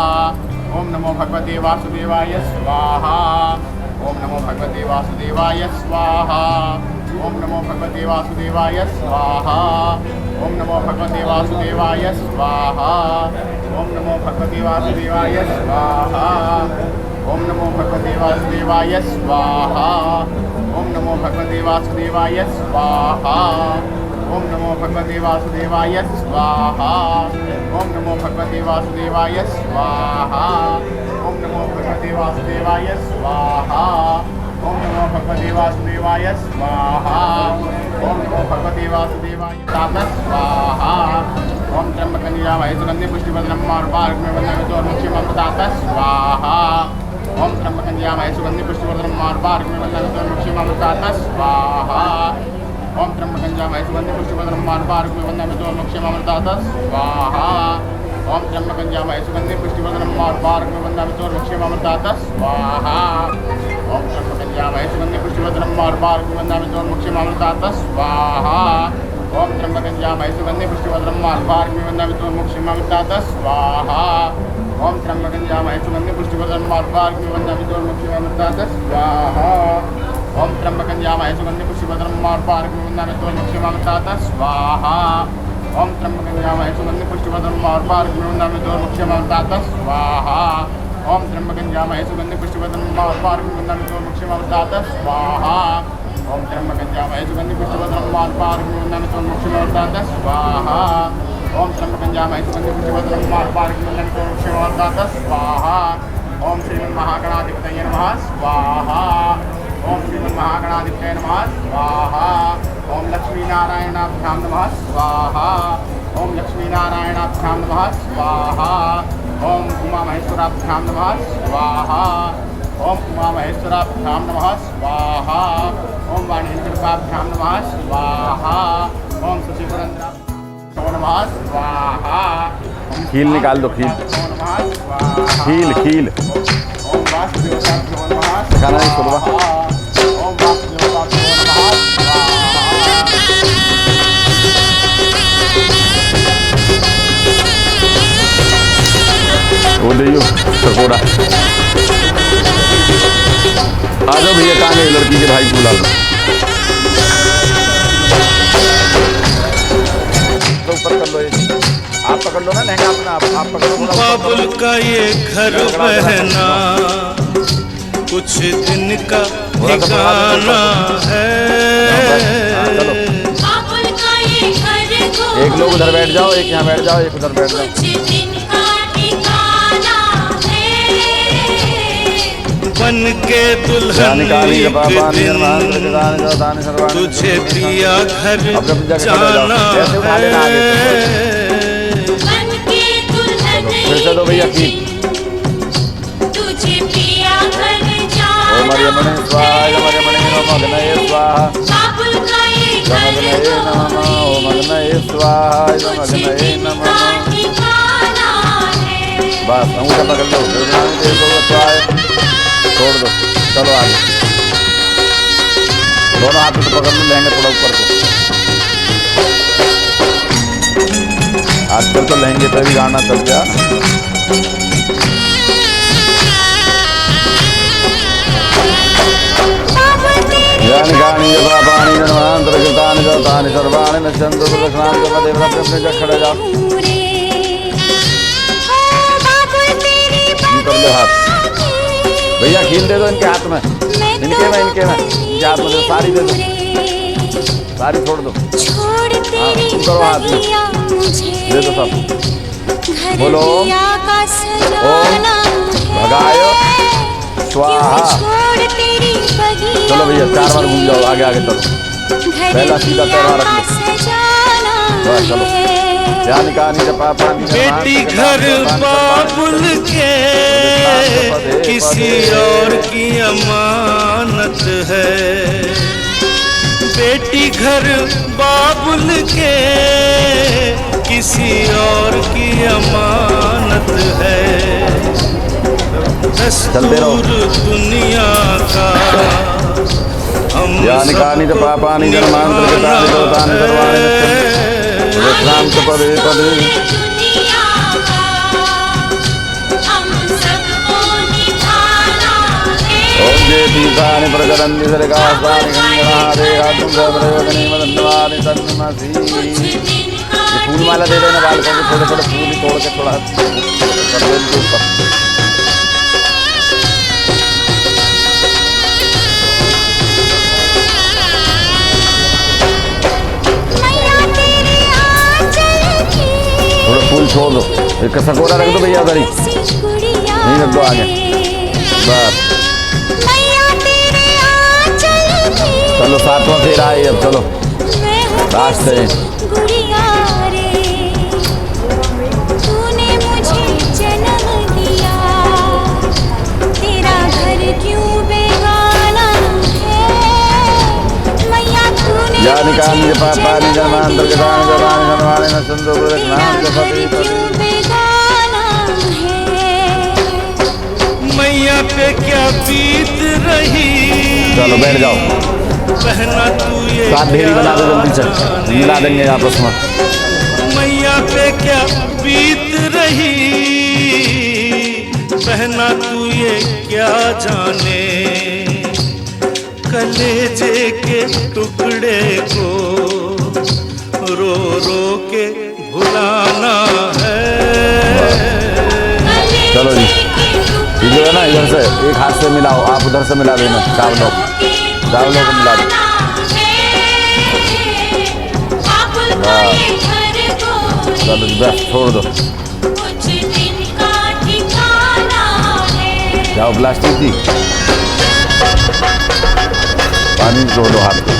ओम नमो भगवते वासुदेवाय स्वाहा ओम नमो भगवते वासुदेवाय स्वाहा ओम नमो भगवते वासुदेवाय स्वाहा ओम नमो भगवते वासुदेवाय स्वाहा ओम नमो भगवते वासुदेवाय स्वाहा ओम नमो भगवते वासुदेवाय स्वाहा ओम नमो भगवते वासुदेवाय स्वाहा ओम नमो भगवते वासुदेवाय स्वाहा ओम नमो भगवते वासुदेवाय स्वाहा ओम नमो भगवते वासुदेवाय स्वाहा ओम नमो भगवते वासुदेवाय स्वाहा ओम नमो भगवते वासुदेवाय स्वाहा ओम त्र्यंबकं यजामहे सुगन्धिं पुष्टिवर्धनं उर्वारुकमिव बन्धामि त्वन्मुक्षीयमामृतात् स्वाहा ओम त्र्यंबकं यजामहे सुगन्धिं पुष्टिवर्धनं उर्वारुकमिव बन्धामि त्वन्मुक्षीयमामृतात् स्वाहा ओम त्र्यंबकं यजामहे सुगन्धिं पुष्टिवर्धनं उर्वारुकमिव बन्धामि त्वन्मुक्षीयमामृतात् स्वाहा ओम त्र्यंबकं यजामहे सुगन्धिं पुष्टिवर्धनं उर्वारुकमिव बन्धामि त्वन्मुक्षीयमामृतात् स्वाहा ओम त्र्यंबकं यजामहे सुगन्धिं पुष्टिवर्धनं उर्वारुकमिव बन्धामि त्वन्मुक्षीयमामृतात् स्वाहा ओम त्र्यंबकं यजामहे सुगन्धिं पुष्टिवर्धनं उर्वारुकमिव बन्धामि त्वन्मुक्षीयमामृतात् स्वाहा ओम त्र्यंबकं यजामहे सुगन्धिं पुष्टिवर्धनं उर्वारुकमिव बन्धामि त्वन्मुक्षीयमामृतात् स्वाहा ओम त्र्यंबकं यजामहे सुगन्धिं पुष्टिवर्धनं उर्वारुकमिव बन्धामि त्वन्मुक्षीयमामृतात् स्वाहा ओम त्र्यंबकं यजामहे सुगन्धिं पुष्टिवर्धनं उर्वारुकमिव बन्धामि त्वन्मुक्षीयमामृतात् स्वाहा ओम त्र्यंबकं यजामहे सुगन्धिं पुष्टिवर्धनं उर्वारुकमिव बन्धामि त्वन्मुक्षीयमामृतात् स्वाहा ओम त्र्यंबकं यजामहे सुगन्धिं पुष्टिवर्धनं उर्वारुकमिव बन्धामि त्वन्मुक्षीयमामृतात् स्वाहा ओम त्र्यंबकं यजामहे सुगन्धिं पुष्टिवर्धनं उर्वारुकमिव बन्धामि त्वन्मुक्षीयमामृतात् स्वाहा ओम श्रीमन्महागणाधिपतये नमः स्वाहा ओम श्रीमन्महागणाधिपतये नमः स्वाहा ओम लक्ष्मीनारायणाभ्यां नमः स्वाहा ओम लक्ष्मीनारायणाभ्यां नमः स्वाहा ओम उमामहेश्वराभ्यां नमः स्वाहा ओम उमामहेश्वराभ्यां नमः स्वाहा ओम वाणीश्वराभ्यां नमः स्वाहा ओम शशिपुरंद्राभ्यां नमः स्वाहा खील निकाल दो, खील खील खील ओम वासुदेवाभ्यां नमः खाना नहीं सुनवा। ओम वासुदेवाभ्यां नमः वो दियो सकोड़ा। आ जाओ भैया, कहाँ गए लड़की के भाई को बुला लो। तो ऊपर कर लो, ये आप पकड़ लो ना लहंगा अपना, आप पकड़ लो। बाबुल का ये घर बहना कुछ दिन का ठिकाना है। बाबुल का ये घर एक लोग उधर बैठ जाओ, एक यहाँ बैठ जाओ, एक उधर बैठ जाओ। कुछ दिन का ठिकाना है। बन के दुल्हन एक दिन तुझे पिया घर जाना है। बन के दुल्हन फिर से दो भैया खील। तुझे पिया घर ओम जाना अर्यमणे स्वाहा, ओम अर्यमणे नमः, अग्नये स्वाहा, बाबुल का ये घर अग्नये नमः, ओम अग्नये स्वाहा, ओम अग्नये नमः। ठिकाना है। बस अंगूठा पकड़ लो, छोड़ दो, चलो आगे। दोनों हाथ में तो पकड़ लो, लहंगे थोड़ा ऊपर को। आजकल तो लहंगे पे भी गाना चल गया। यानि गानि यथा पाणि जनमान्तरकृतानि तानि सर्वाणि नश्यन्तु प्रदक्षिणां कर्मदेव अपने जग खड़े जाओ। कर लो हाथ भैया, खील दे दो इनके हाथ में, इनके में इनके हाथ में दे, सारी दे दो, सारी छोड़ दो। हाँ तुम करो हाथ में, दे दो सब। बोलो ओम भगायो स्वाहा। चलो भैया 4 बार घूम जाओ, आगे आगे चलो। पहला सीधा पैर रख लो, बस चलो। बेटी घर बाबुल के किसी और की अमानत है। बेटी घर बाबुल के किसी और की अमानत है। चलते रहो। दस्तूर दुनिया का हम यानि कानि च पापानि जन्मान्तरकृतानि दोषानि सर्वाणि नश्यन्ति विश्राम च पदे पदे। दुनिया का हम सबको निभाना है। ओम जय तीर्थानि प्रचरन्ति सर्गास्तानि गंगनाः देहातुं सर्वदेवतनि मदन्नवानि तन्नमसि। ये फूल माला दे देना बालकों को, थोड़े थोड़े फूल ही तोड़ के थोड़ा कर दो इनके ऊपर। थोड़ा फूल छोड़ दो, एक सकोरा रख दो भैया उधर ही, नहीं रख दो आगे बस। चलो सातवां फेरा है अब, चलो लास्ट है। गुड़िया रे तूने मुझे जन्म दिया, तेरा घर क्यों बेगाना है मैया तूने यानि कानि च पापानि जन्मान्तरकृतानि दोषानि सर्वाणि नश्यन्ति विश्राम च पदे पदे। बेगाना है। मैया पे क्या बीत रही। चलो बैठ जाओ, बहना तू ये सात ढेरी बना दो जल्दी से, मिला देंगे आपस में। मैया पे क्या बीत रही। बहना तू ये क्या जाने। कलेजे के टुकड़े को रो रो के भुलाना है। चलो जी, ये जो है ना इधर से एक हाथ से मिलाओ, आप उधर से मिला देना, चावलों को मिला दो। चलो जी बस छोड़ दो, जाओ प्लास्टिक दी, पानी छोड़ दो हाथ को,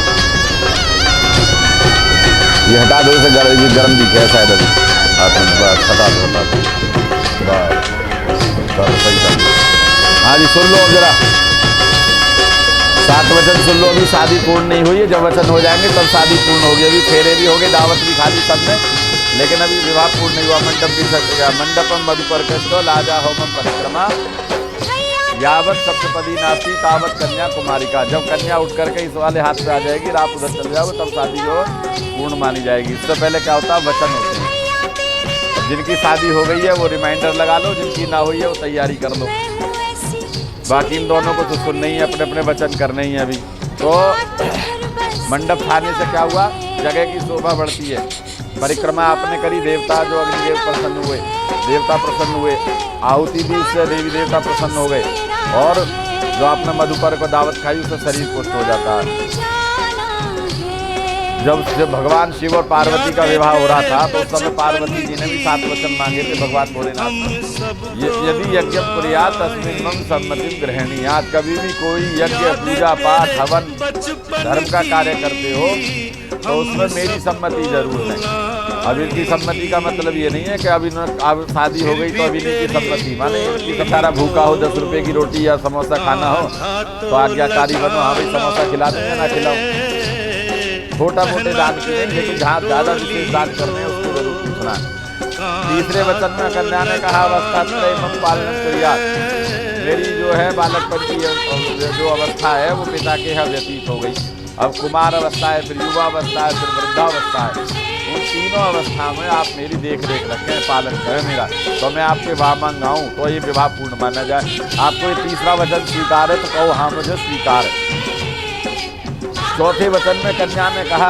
ये हटा दो, इसे गर्म दिखे है शायद अभी हाथ में, बस हटा दो बस। चलो सही कर। हाँ जी सुन लो अब जरा, 7 वचन सुन लो। अभी शादी पूर्ण नहीं हुई है, जब वचन हो जाएंगे तब शादी पूर्ण होगी। अभी फेरे भी हो गए, दावत भी खा ली सबने, लेकिन अभी विवाह पूर्ण नहीं हुआ। मंडप भी सज गया। मंडपम मधुपर्कष्टो लाजा होमम परिक्रमा यावत सप्तपदी नास्ति तावत कन्या कुमारिका। जब कन्या उठ करके इस वाले हाथ पे आ जाएगी, रात उधर चले जाओ, तब शादी जो पूर्ण मानी जाएगी। इससे पहले क्या होता है, वचन होते हैं। जिनकी शादी हो गई है वो रिमाइंडर लगा लो, जिनकी ना हुई है वो तैयारी कर लो। बाकी इन दोनों को तो सुनना ही है, अपने अपने वचन करने ही है। अभी तो मंडप खाने से क्या हुआ, जगह की शोभा बढ़ती है। परिक्रमा आपने करी, देवता जो अग्निदेव प्रसन्न हुए, देवता प्रसन्न हुए, आहुति भी उससे देवी देवता प्रसन्न हो गए, और जो आपने मधुपर को दावत खाई उससे शरीर पुष्ट हो जाता है। जब भगवान शिव और पार्वती का विवाह हो रहा था तो उस समय पार्वती जी ने भी 7 वचन मांगे थे भगवान भोलेनाथ। यदि यज्ञ प्रिया तस्मिन् मम सम्मतिं गृह्णीयात्। कभी भी कोई यज्ञ पूजा पाठ हवन धर्म का कार्य करते हो तो उसमें मेरी सम्मति जरूर है। अब इनकी सम्मति का मतलब ये नहीं है कि अब शादी हो गई तो अभी इनकी सम्मति, माने इनकी सारा भूखा हो, 10 रुपए की रोटी या समोसा खाना हो तो आज्ञाकारी बनो, हाँ भाई समोसा खिला देंगे ना खिलाओ। छोटा मोटे दान की नहीं, लेकिन जहाँ ज़्यादा विशेष दान करने हैं उसको जरूर पूछना। तीसरे वचन में कन्या ने कहा अवस्था मम पालन क्रिया। मेरी जो है बालकपन की जो अवस्था है वो पिता के यहाँ व्यतीत हो गई। अब कुमार अवस्था है, फिर युवा अवस्था है, फिर वृद्धावस्था है। उन तीनों अवस्था में आप मेरी देख रेख रखें, पालन करें मेरा, तो मैं आपके विवाह मांगाऊँ तो ये विवाह पूर्ण माना जाए। आपको ये तीसरा वचन स्वीकार है तो कहो हाँ मुझे स्वीकार है। चौथे वचन में कन्या ने कहा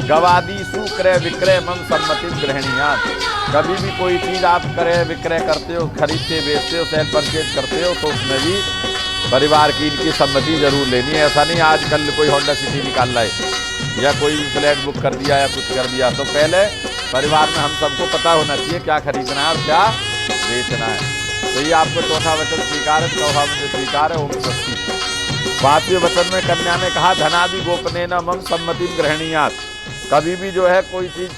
गवादीसु क्रय विक्रय मम सम्मति गृह्णीयात्। कभी भी कोई चीज़ आप क्रय विक्रय करते हो, खरीदते बेचते हो, सेल परचेज करते हो तो उसमें भी परिवार की इनकी सम्मति जरूर लेनी है। ऐसा नहीं आजकल कोई होंडा सिटी निकाल रहा है या कोई फ्लैट बुक कर दिया या कुछ कर दिया, तो पहले परिवार में हम सबको पता होना चाहिए क्या खरीदना है और क्या बेचना है। तो ये आपको चौथा वचन स्वीकार है, चौथा मुझे स्वीकार है, ओम स्वस्ति। 5वें वचन में कन्या ने कहा धनादि गोपनेन मम सम्मति गृह्णीयात्। कभी भी जो है कोई चीज़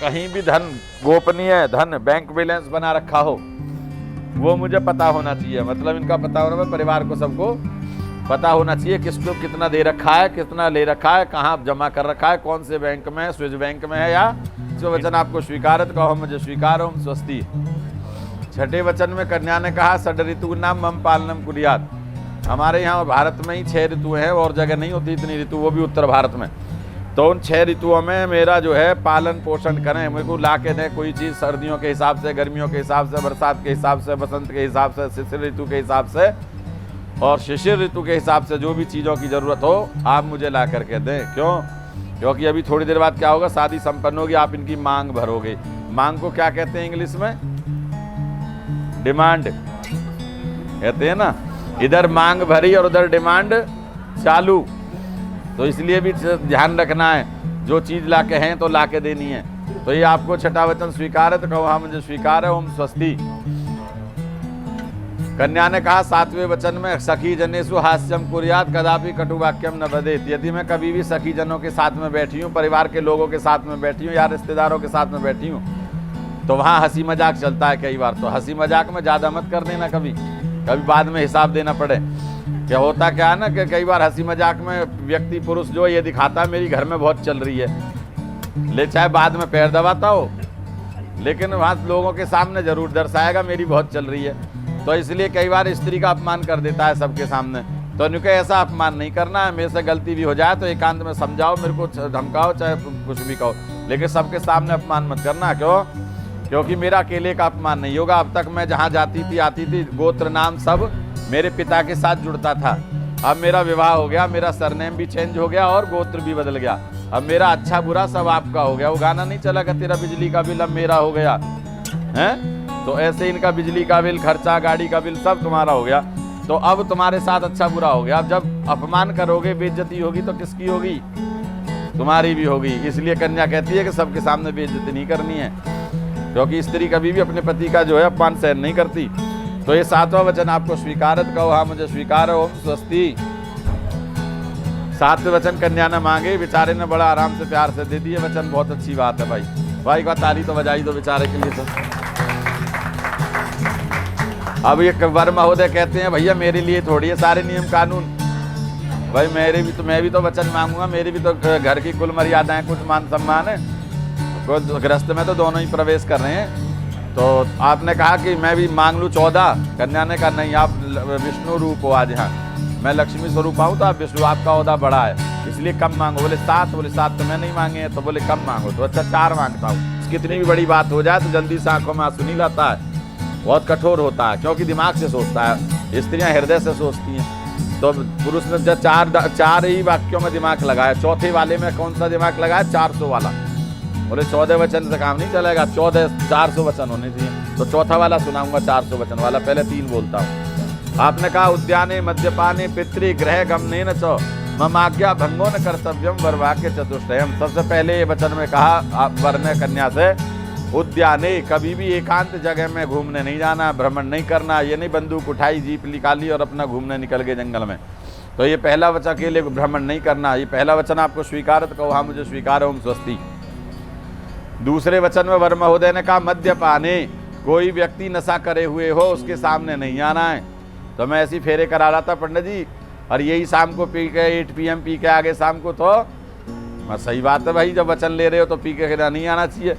कहीं भी धन गोपनीय धन बैंक बैलेंस बना रखा हो वो मुझे पता होना चाहिए। मतलब इनका पता होना है, परिवार को सबको पता होना चाहिए किसको कितना दे रखा है, कितना ले रखा है, कहाँ जमा कर रखा है, कौन से बैंक में है, स्विस बैंक में है या पांचवें वचन आपको स्वीकारत कहो मुझे स्वीकार ओम स्वस्ति। छठे वचन में कन्या ने कहा षड ऋतु नाम मम पालनम कुर्यात। हमारे यहाँ भारत में ही 6 ऋतु हैं, और जगह नहीं होती इतनी ऋतु, वो भी उत्तर भारत में। तो उन 6 ऋतुओं में मेरा जो है पालन पोषण करें, मेरे को ला के दें कोई चीज़, सर्दियों के हिसाब से, गर्मियों के हिसाब से, बरसात के हिसाब से, बसंत के हिसाब से, शिशिर ऋतु के हिसाब से और शिशिर ऋतु के हिसाब से जो भी चीज़ों की ज़रूरत हो आप मुझे ला करके दें। क्यों? क्योंकि अभी थोड़ी देर बाद क्या होगा, शादी संपन्न होगी, आप इनकी मांग भरोगे। मांग को क्या कहते हैं इंग्लिश में? डिमांड कहते हैं ना। इधर मांग भरी और उधर डिमांड चालू। तो इसलिए भी ध्यान रखना है, जो चीज़ ला के हैं तो ला के देनी है। तो ये आपको छठा वचन स्वीकार है, तो कहो हाँ मुझे स्वीकार है ओम स्वस्ति। कन्या ने कहा 7वें वचन में सखी जनेषु हास्यम कुर्यात कदापि कटुवाक्यम न बदेत। यदि मैं कभी भी सखी जनों के साथ में बैठी हूँ, परिवार के लोगों के साथ में बैठी हूँ या रिश्तेदारों के साथ में बैठी हूँ, तो वहाँ हंसी मजाक चलता है कई बार। तो हंसी मजाक में ज़्यादा मत कर देना, कभी बाद में हिसाब देना पड़े। क्या होता क्या है ना कि कई बार हंसी मजाक में व्यक्ति पुरुष जो ये दिखाता है मेरी घर में बहुत चल रही है, ले चाहे बाद में पैर दबाता हो, लेकिन वहाँ लोगों के सामने जरूर दर्शाएगा मेरी बहुत चल रही है। तो इसलिए कई बार स्त्री का अपमान कर देता है सबके सामने। तो उनके ऐसा अपमान नहीं करना है। मेरे से गलती भी हो जाए तो एकांत में समझाओ, मेरे को धमकाओ, चाहे कुछ भी कहो, लेकिन सबके सामने अपमान मत करना। क्यों? क्योंकि मेरा अकेले का अपमान नहीं होगा। अब तक मैं जहाँ जाती थी आती थी, गोत्र नाम सब मेरे पिता के साथ जुड़ता था। अब मेरा विवाह हो गया, मेरा सरनेम भी चेंज हो गया और गोत्र भी बदल गया। अब मेरा अच्छा बुरा सब आपका हो गया। वो गाना नहीं चला कि तेरा बिजली का बिल अब मेरा हो गया है? तो ऐसे इनका बिजली का बिल, खर्चा, गाड़ी का बिल सब तुम्हारा हो गया। तो अब तुम्हारे साथ अच्छा बुरा हो गया। अब जब अपमान करोगे, बेइज्जती होगी, तो किसकी होगी? तुम्हारी भी होगी। इसलिए कन्या कहती है कि सबके सामने बेइज्जती नहीं करनी है, क्योंकि स्त्री कभी भी अपने पति का जो है अपमान सहन नहीं करती। तो ये 7वां वचन आपको स्वीकारत कहो हाँ मुझे स्वीकार है ओम स्वस्ति। 7वें वचन कन्या ने मांगे, बेचारे ने बड़ा आराम से प्यार से दे दिए वचन। बहुत अच्छी बात है भाई। भाई का ताली तो बजाई दो बेचारे के लिए। तो अब ये वर महोदय कहते हैं भैया मेरे लिए थोड़ी है सारे नियम कानून, भाई मेरे भी तो, मैं भी तो वचन मांगूंगा, मेरी भी तो घर की कुल मर्यादाएं, कुछ मान सम्मान है। तो गृहस्थ में तो दोनों ही प्रवेश कर रहे हैं। तो आपने कहा कि मैं भी मांग लूँ 14। कन्या ने कहा नहीं, आप विष्णु रूप हो आज, यहाँ मैं लक्ष्मी स्वरूप आऊँ तो आप विष्णु, आपका ओहदा बड़ा है इसलिए कम मांगो। बोले 7, बोले 7 तो मैं नहीं मांगे हैं, तो बोले कम मांगो। तो अच्छा 4 मांगता हूँ। कितनी भी बड़ी बात हो जाए तो जल्दी से आंखों में आंसू नहीं लाता है, बहुत कठोर होता है, क्योंकि दिमाग से सोचता है। स्त्रियाँ हृदय से सोचती हैं। तो पुरुष ने जब 4 ही वाक्यों में दिमाग लगाया, चौथे वाले में कौन सा दिमाग लगाया? 400 वाला। बोले 14 वचन से काम नहीं चलेगा, 400 वचन होने चाहिए। तो चौथा वाला सुनाऊंगा, 400 वचन वाला। पहले 3 बोलता हूँ। आपने कहा उद्याने मद्यपाने पितृ गृह गमने न चो ममाज्ञा भंगो न कर्तव्यम वरवाक्य चतुष्टयम। सबसे पहले ये वचन में कहा वर ने कन्या से, उद्याने कभी भी एकांत जगह में घूमने नहीं जाना, भ्रमण नहीं करना। ये नहीं बंदूक उठाई, जीप निकाली और अपना घूमने निकल गए जंगल में। तो ये पहला वचन, अकेले भ्रमण नहीं करना। ये पहला वचन आपको स्वीकारत कहो हाँ मुझे स्वीकार ओम स्वस्ति। दूसरे वचन में वर महोदय ने कहा मद्यपाने, कोई व्यक्ति नशा करे हुए हो उसके सामने नहीं आना है। तो मैं ऐसी फेरे करा रहा था पंडित जी, और यही शाम को पी के 8 PM पी के आगे शाम को, तो सही बात है भाई, जब वचन ले रहे हो तो पी के नहीं आना चाहिए।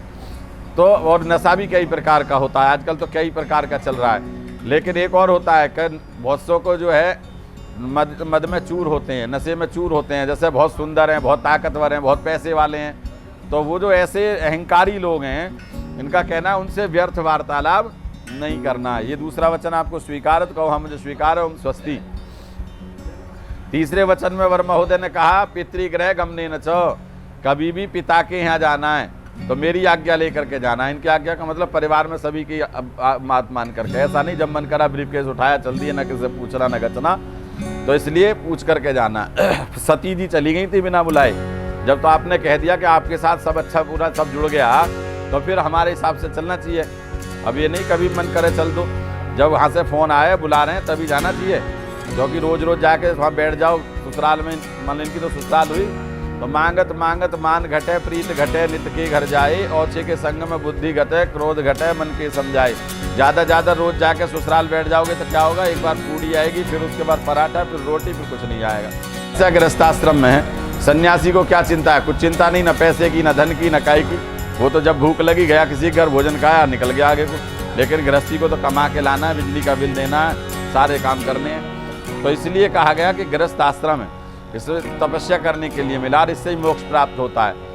तो और नशा भी कई प्रकार का होता है, आजकल तो कई प्रकार का चल रहा है। लेकिन एक और होता है कि बहुत सौ को जो है मद में चूर होते हैं, नशे में चूर होते हैं। जैसे बहुत सुंदर हैं, बहुत ताकतवर हैं, बहुत पैसे वाले हैं, तो वो जो ऐसे अहंकारी लोग हैं, इनका कहना है उनसे व्यर्थ वार्तालाप नहीं करना। ये दूसरा वचन आपको स्वीकारत कहो हम मुझे स्वीकार ओम स्वस्ति। तीसरे वचन में वर महोदय ने कहा पितृगृह गमने न चो, कभी भी पिता के यहाँ जाना है तो मेरी आज्ञा लेकर के जाना है। इनकी आज्ञा का मतलब परिवार में सभी की बात मान करके, ऐसा नहीं जब मन करा ब्रीफकेस उठाया चल दिया, न किसी से पूछना न गचना। तो इसलिए पूछ करके जाना। सती जी चली गई थी बिना बुलाए, जब तो आपने कह दिया कि आपके साथ सब अच्छा पूरा सब जुड़ गया, तो फिर हमारे हिसाब से चलना चाहिए। अब ये नहीं कभी मन करे चल दो, जब वहाँ से फ़ोन आए बुला रहे हैं तभी जाना चाहिए। क्योंकि रोज़ रोज़ जाके वहाँ बैठ जाओ ससुराल में, मान इनकी तो ससुराल हुई, तो मांगत मांगत मान घटे प्रीत घटे नित के घर जाए, औचे के संग में बुद्धि घटे क्रोध घटे मन के समझाए। ज़्यादा रोज़ जाके ससुराल बैठ जाओगे तो क्या होगा, एक बार पूड़ी आएगी, फिर उसके बाद पराठा, फिर रोटी, फिर कुछ नहीं आएगा। ऐसा गृहस्थाश्रम में है, सन्यासी को क्या चिंता है? कुछ चिंता नहीं, न पैसे की, न धन की, न काय की। वो तो जब भूख लगी गया किसी के घर भोजन खाया निकल गया आगे को। लेकिन गृहस्थी को तो कमा के लाना है, बिजली का बिल देना है, सारे काम करने हैं। तो इसलिए कहा गया कि गृहस्थ आश्रम है, इसे तपस्या करने के लिए मिला और इससे ही मोक्ष प्राप्त होता है।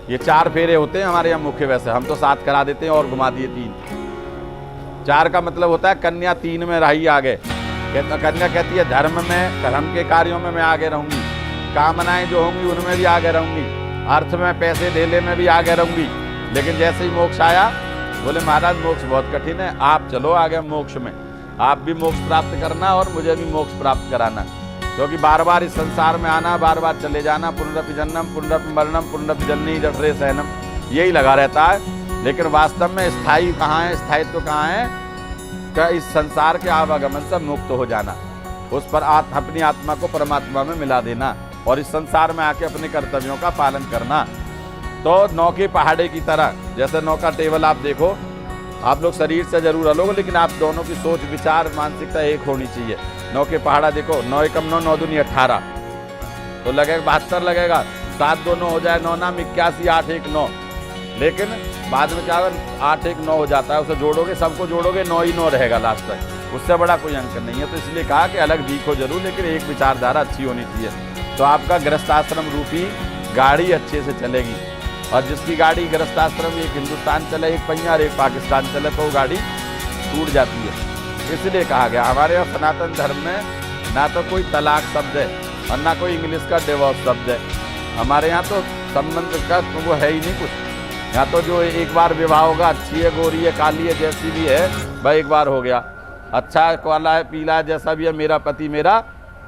ये 4 फेरे होते हैं हमारे यहाँ मुख्य, वैसे हम तो 7 करा देते हैं और घुमा दिए 3। 4 का मतलब होता है कन्या 3 में रही आगे। कन्या कहती है धर्म में, धर्म के कार्यों में मैं आगे रहूंगी, कामनाएं जो होंगी उनमें भी आगे रहूंगी, अर्थ में पैसे धेले में भी आगे रहूंगी। लेकिन जैसे ही मोक्ष आया बोले महाराज मोक्ष बहुत कठिन है, आप चलो आगे मोक्ष में, आप भी मोक्ष प्राप्त करना और मुझे भी मोक्ष प्राप्त कराना। क्योंकि बार बार इस संसार में आना, बार बार चले जाना, पुनरपि जन्म पुनरपि मरणम पुनरपि जननी जठरे सहनम, यही लगा रहता है। लेकिन वास्तव में स्थायी कहाँ है, स्थायित्व कहाँ है? क्या इस संसार के आवागमन से मुक्त हो जाना, उस पर अपनी आत्मा को परमात्मा में मिला देना और इस संसार में आके अपने कर्तव्यों का पालन करना। तो नौके पहाड़े की तरह, जैसे नौका टेबल आप देखो, आप लोग शरीर से जरूर अलग हो लेकिन आप दोनों की सोच विचार मानसिकता एक होनी चाहिए। नौके पहाड़ा देखो, 9 एकम 9, 9 दूनी 18, तो लगेगा 72 लगेगा, 7 2 9 हो जाए 9 नाम 81, 8 1 9। लेकिन बाद में क्या 8 1 9 हो जाता है, उसे जोड़ोगे, सबको जोड़ोगे 9 ही 9 रहेगा लास्ट तक, उससे बड़ा कोई अंक नहीं है। तो इसलिए कहा कि अलग दिखो जरूर लेकिन एक विचारधारा अच्छी होनी चाहिए। तो आपका गृहस्थाश्रम रूपी गाड़ी अच्छे से चलेगी। और जिसकी गाड़ी गृहस्थाश्रम एक हिंदुस्तान चले, एक पहिया और एक पाकिस्तान चले, तो वो गाड़ी टूट जाती है। इसलिए कहा गया हमारे यहाँ सनातन धर्म में ना तो कोई तलाक शब्द है और ना कोई इंग्लिश का डिवोर्स शब्द है। हमारे यहाँ तो संबंध का तो वो है ही नहीं कुछ। यहाँ तो जो एक बार विवाह होगा, अच्छी है, गोरी है, काली है, जैसी भी है भाई, एक बार हो गया, अच्छा काला है, पीला है, जैसा भी है, मेरा पति मेरा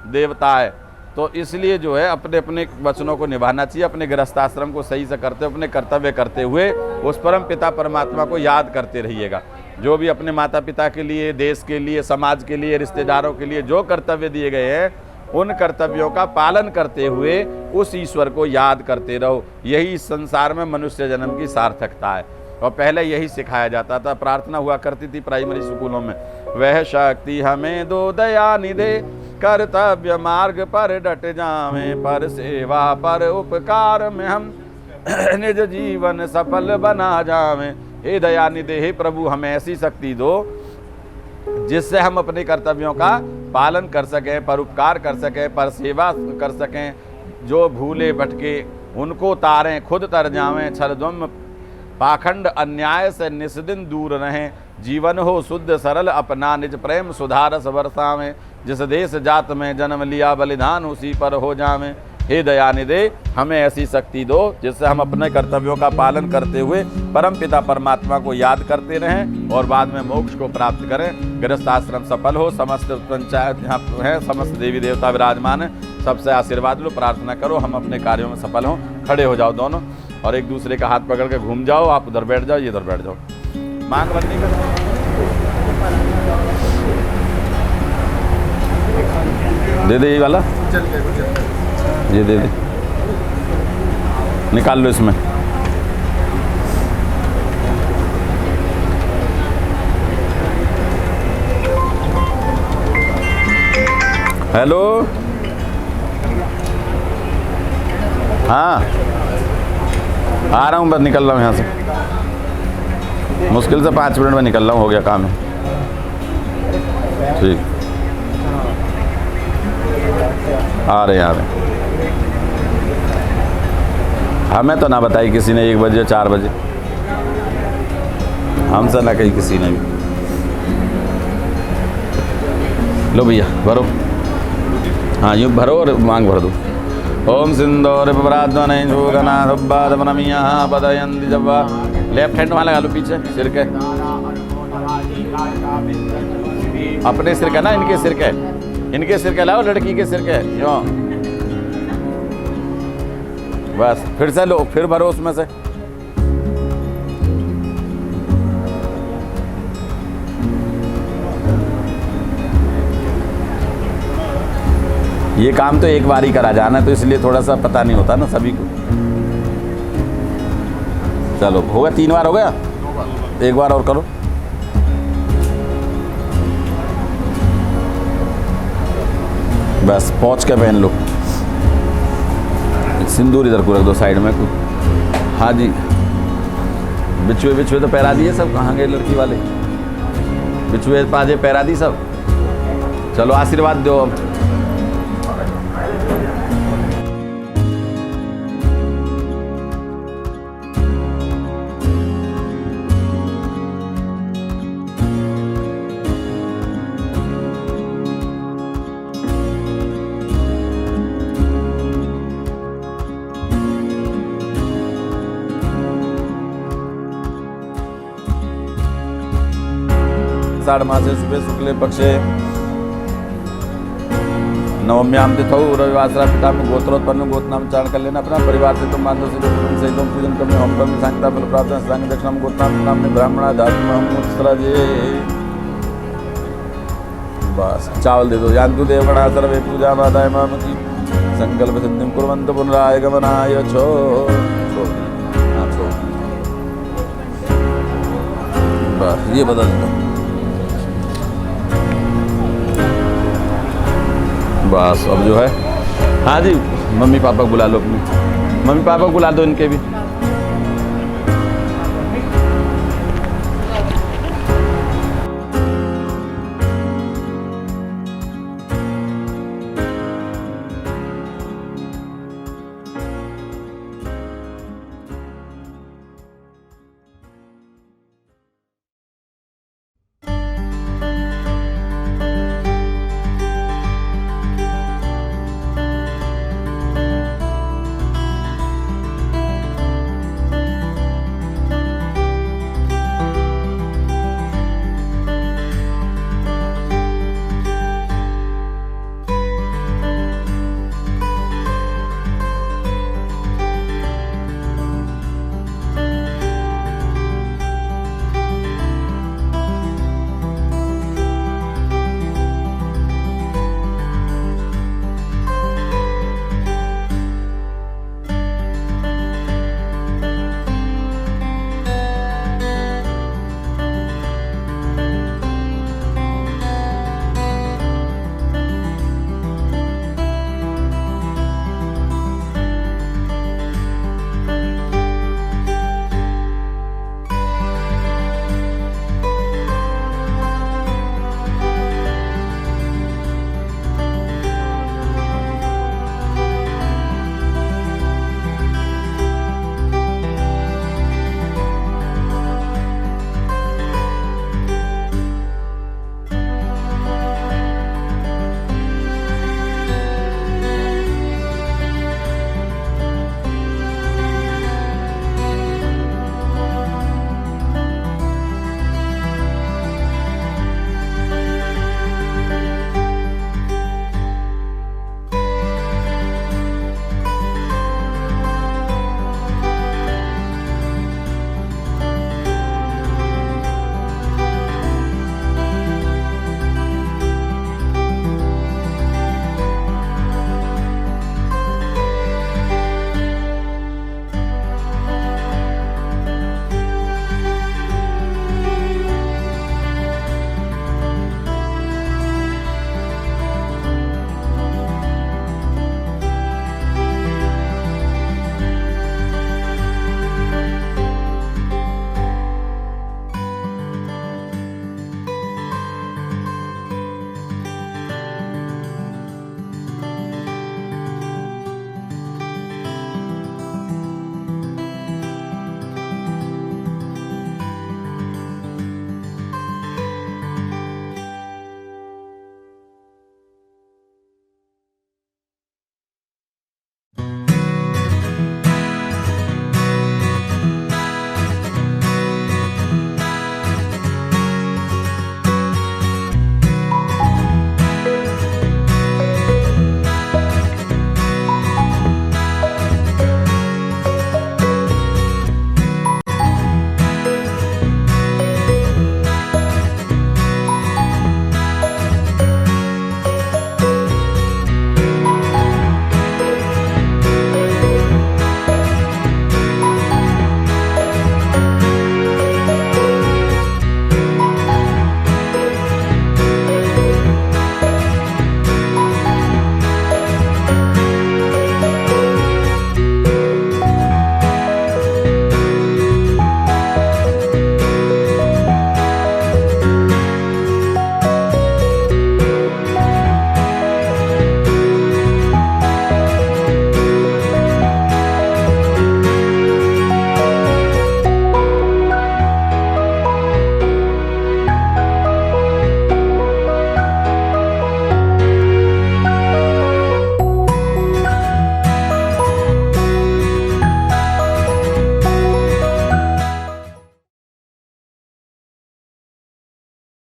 देवता है। तो इसलिए जो है अपने अपने वचनों को निभाना चाहिए, अपने गृहस्थाश्रम को सही से करते, अपने कर्तव्य करते हुए उस परम पिता परमात्मा को याद करते रहिएगा। जो भी अपने माता पिता के लिए, देश के लिए, समाज के लिए, रिश्तेदारों के लिए जो कर्तव्य दिए गए हैं, उन कर्तव्यों का पालन करते हुए उस ईश्वर को याद करते रहो। यही इस संसार में मनुष्य जन्म की सार्थकता है। और पहले यही सिखाया जाता था, प्रार्थना हुआ करती थी प्राइमरी स्कूलों में, वह शक्ति हमें दो दया निधे, कर्तव्य मार्ग पर डट जावें, पर सेवा पर उपकार में हम निज जीवन सफल बना जावें। हे दयानिधे, हे प्रभु हमें ऐसी शक्ति दो जिससे हम अपने कर्तव्यों का पालन कर सकें, पर उपकार कर सकें, पर सेवा कर सकें, जो भूले भटके उनको तारें, खुद तर जावें, छलद्वम पाखंड अन्याय से निस्दिन दूर रहें, जीवन हो शुद्ध सरल अपना, निज प्रेम सुधारस बरसावें, जिस देश जात में जन्म लिया बलिदान उसी पर हो जावें। हे दयानिधे, हमें ऐसी शक्ति दो जिससे हम अपने कर्तव्यों का पालन करते हुए परमपिता परमात्मा को याद करते रहें और बाद में मोक्ष को प्राप्त करें, गृहस्थाश्रम सफल हो। समस्त पंचायत यहाँ है, समस्त देवी देवता विराजमान है, सबसे आशीर्वाद लो, प्रार्थना करो, हम अपने कार्यों में सफल हों। खड़े हो जाओ दोनों और एक दूसरे का हाथ पकड़ के घूम जाओ, आप उधर बैठ जाओ, ये इधर बैठ जाओ, मांग बंदी करो। दे दे ये वाला, ये दे दे, निकाल लो इसमें। हेलो, हाँ आ रहा हूँ, बस निकल रहा हूँ यहाँ से, मुश्किल से 5 मिनट में निकल रहा हूँ, हो गया काम है। ठीक, आ रहे हमें तो ना बताई किसी ने 1 बजे 4 बजे, हमसे ना कही किसी ने भी। लो भैया भरो, हाँ यूँ भरो और मांग भर दो। ओम सिंदूर पदयंती जब्बा, लेफ्ट हैंड वहाँ लगा लो पीछे सिर के, अपने सिर का ना, इनके सिर के, इनके सिर के लाओ, लड़की के सिर के, क्यों बस फिर से लो, फिर भरो उसमें से। ये काम तो एक बार ही करा जाना, तो इसलिए थोड़ा सा पता नहीं होता ना सभी को। चलो हो गया, 3 बार हो गया, 1 बार और करो। बस पहुँच के पहन लो, सिंदूर इधर को रख दो साइड में। हाँ जी, बिछुए बिछुए तो पैरा दिए सब, कहाँ गए लड़की वाले? बिछुए पाजे पैरा दी सब। चलो आशीर्वाद दो अब। आषाढ़ मासे शुभे शुक्ले पक्षे नवम्याम तिथौ रविवासरा पिता में गोत्रोत्पन्न गोत्रनाम चारण कर लेना। अपना परिवार से तुम बांधो से सहित पूजन कमी होम कमी सांगता फल प्राप्त सांग दक्षिणम गोत्रनाम नाम ने ब्राह्मणा धातु। बस चावल दे दो। यान्तु देवगणा सर्वे पूजा बाधाय माम की संकल्प सिद्धिं कुर्वन्तु पुनराय गमनाय छो। बस ये बदल दो। बस अब जो है, हाँ जी मम्मी पापा को बुला लो, अपने मम्मी पापा को बुला दो इनके भी।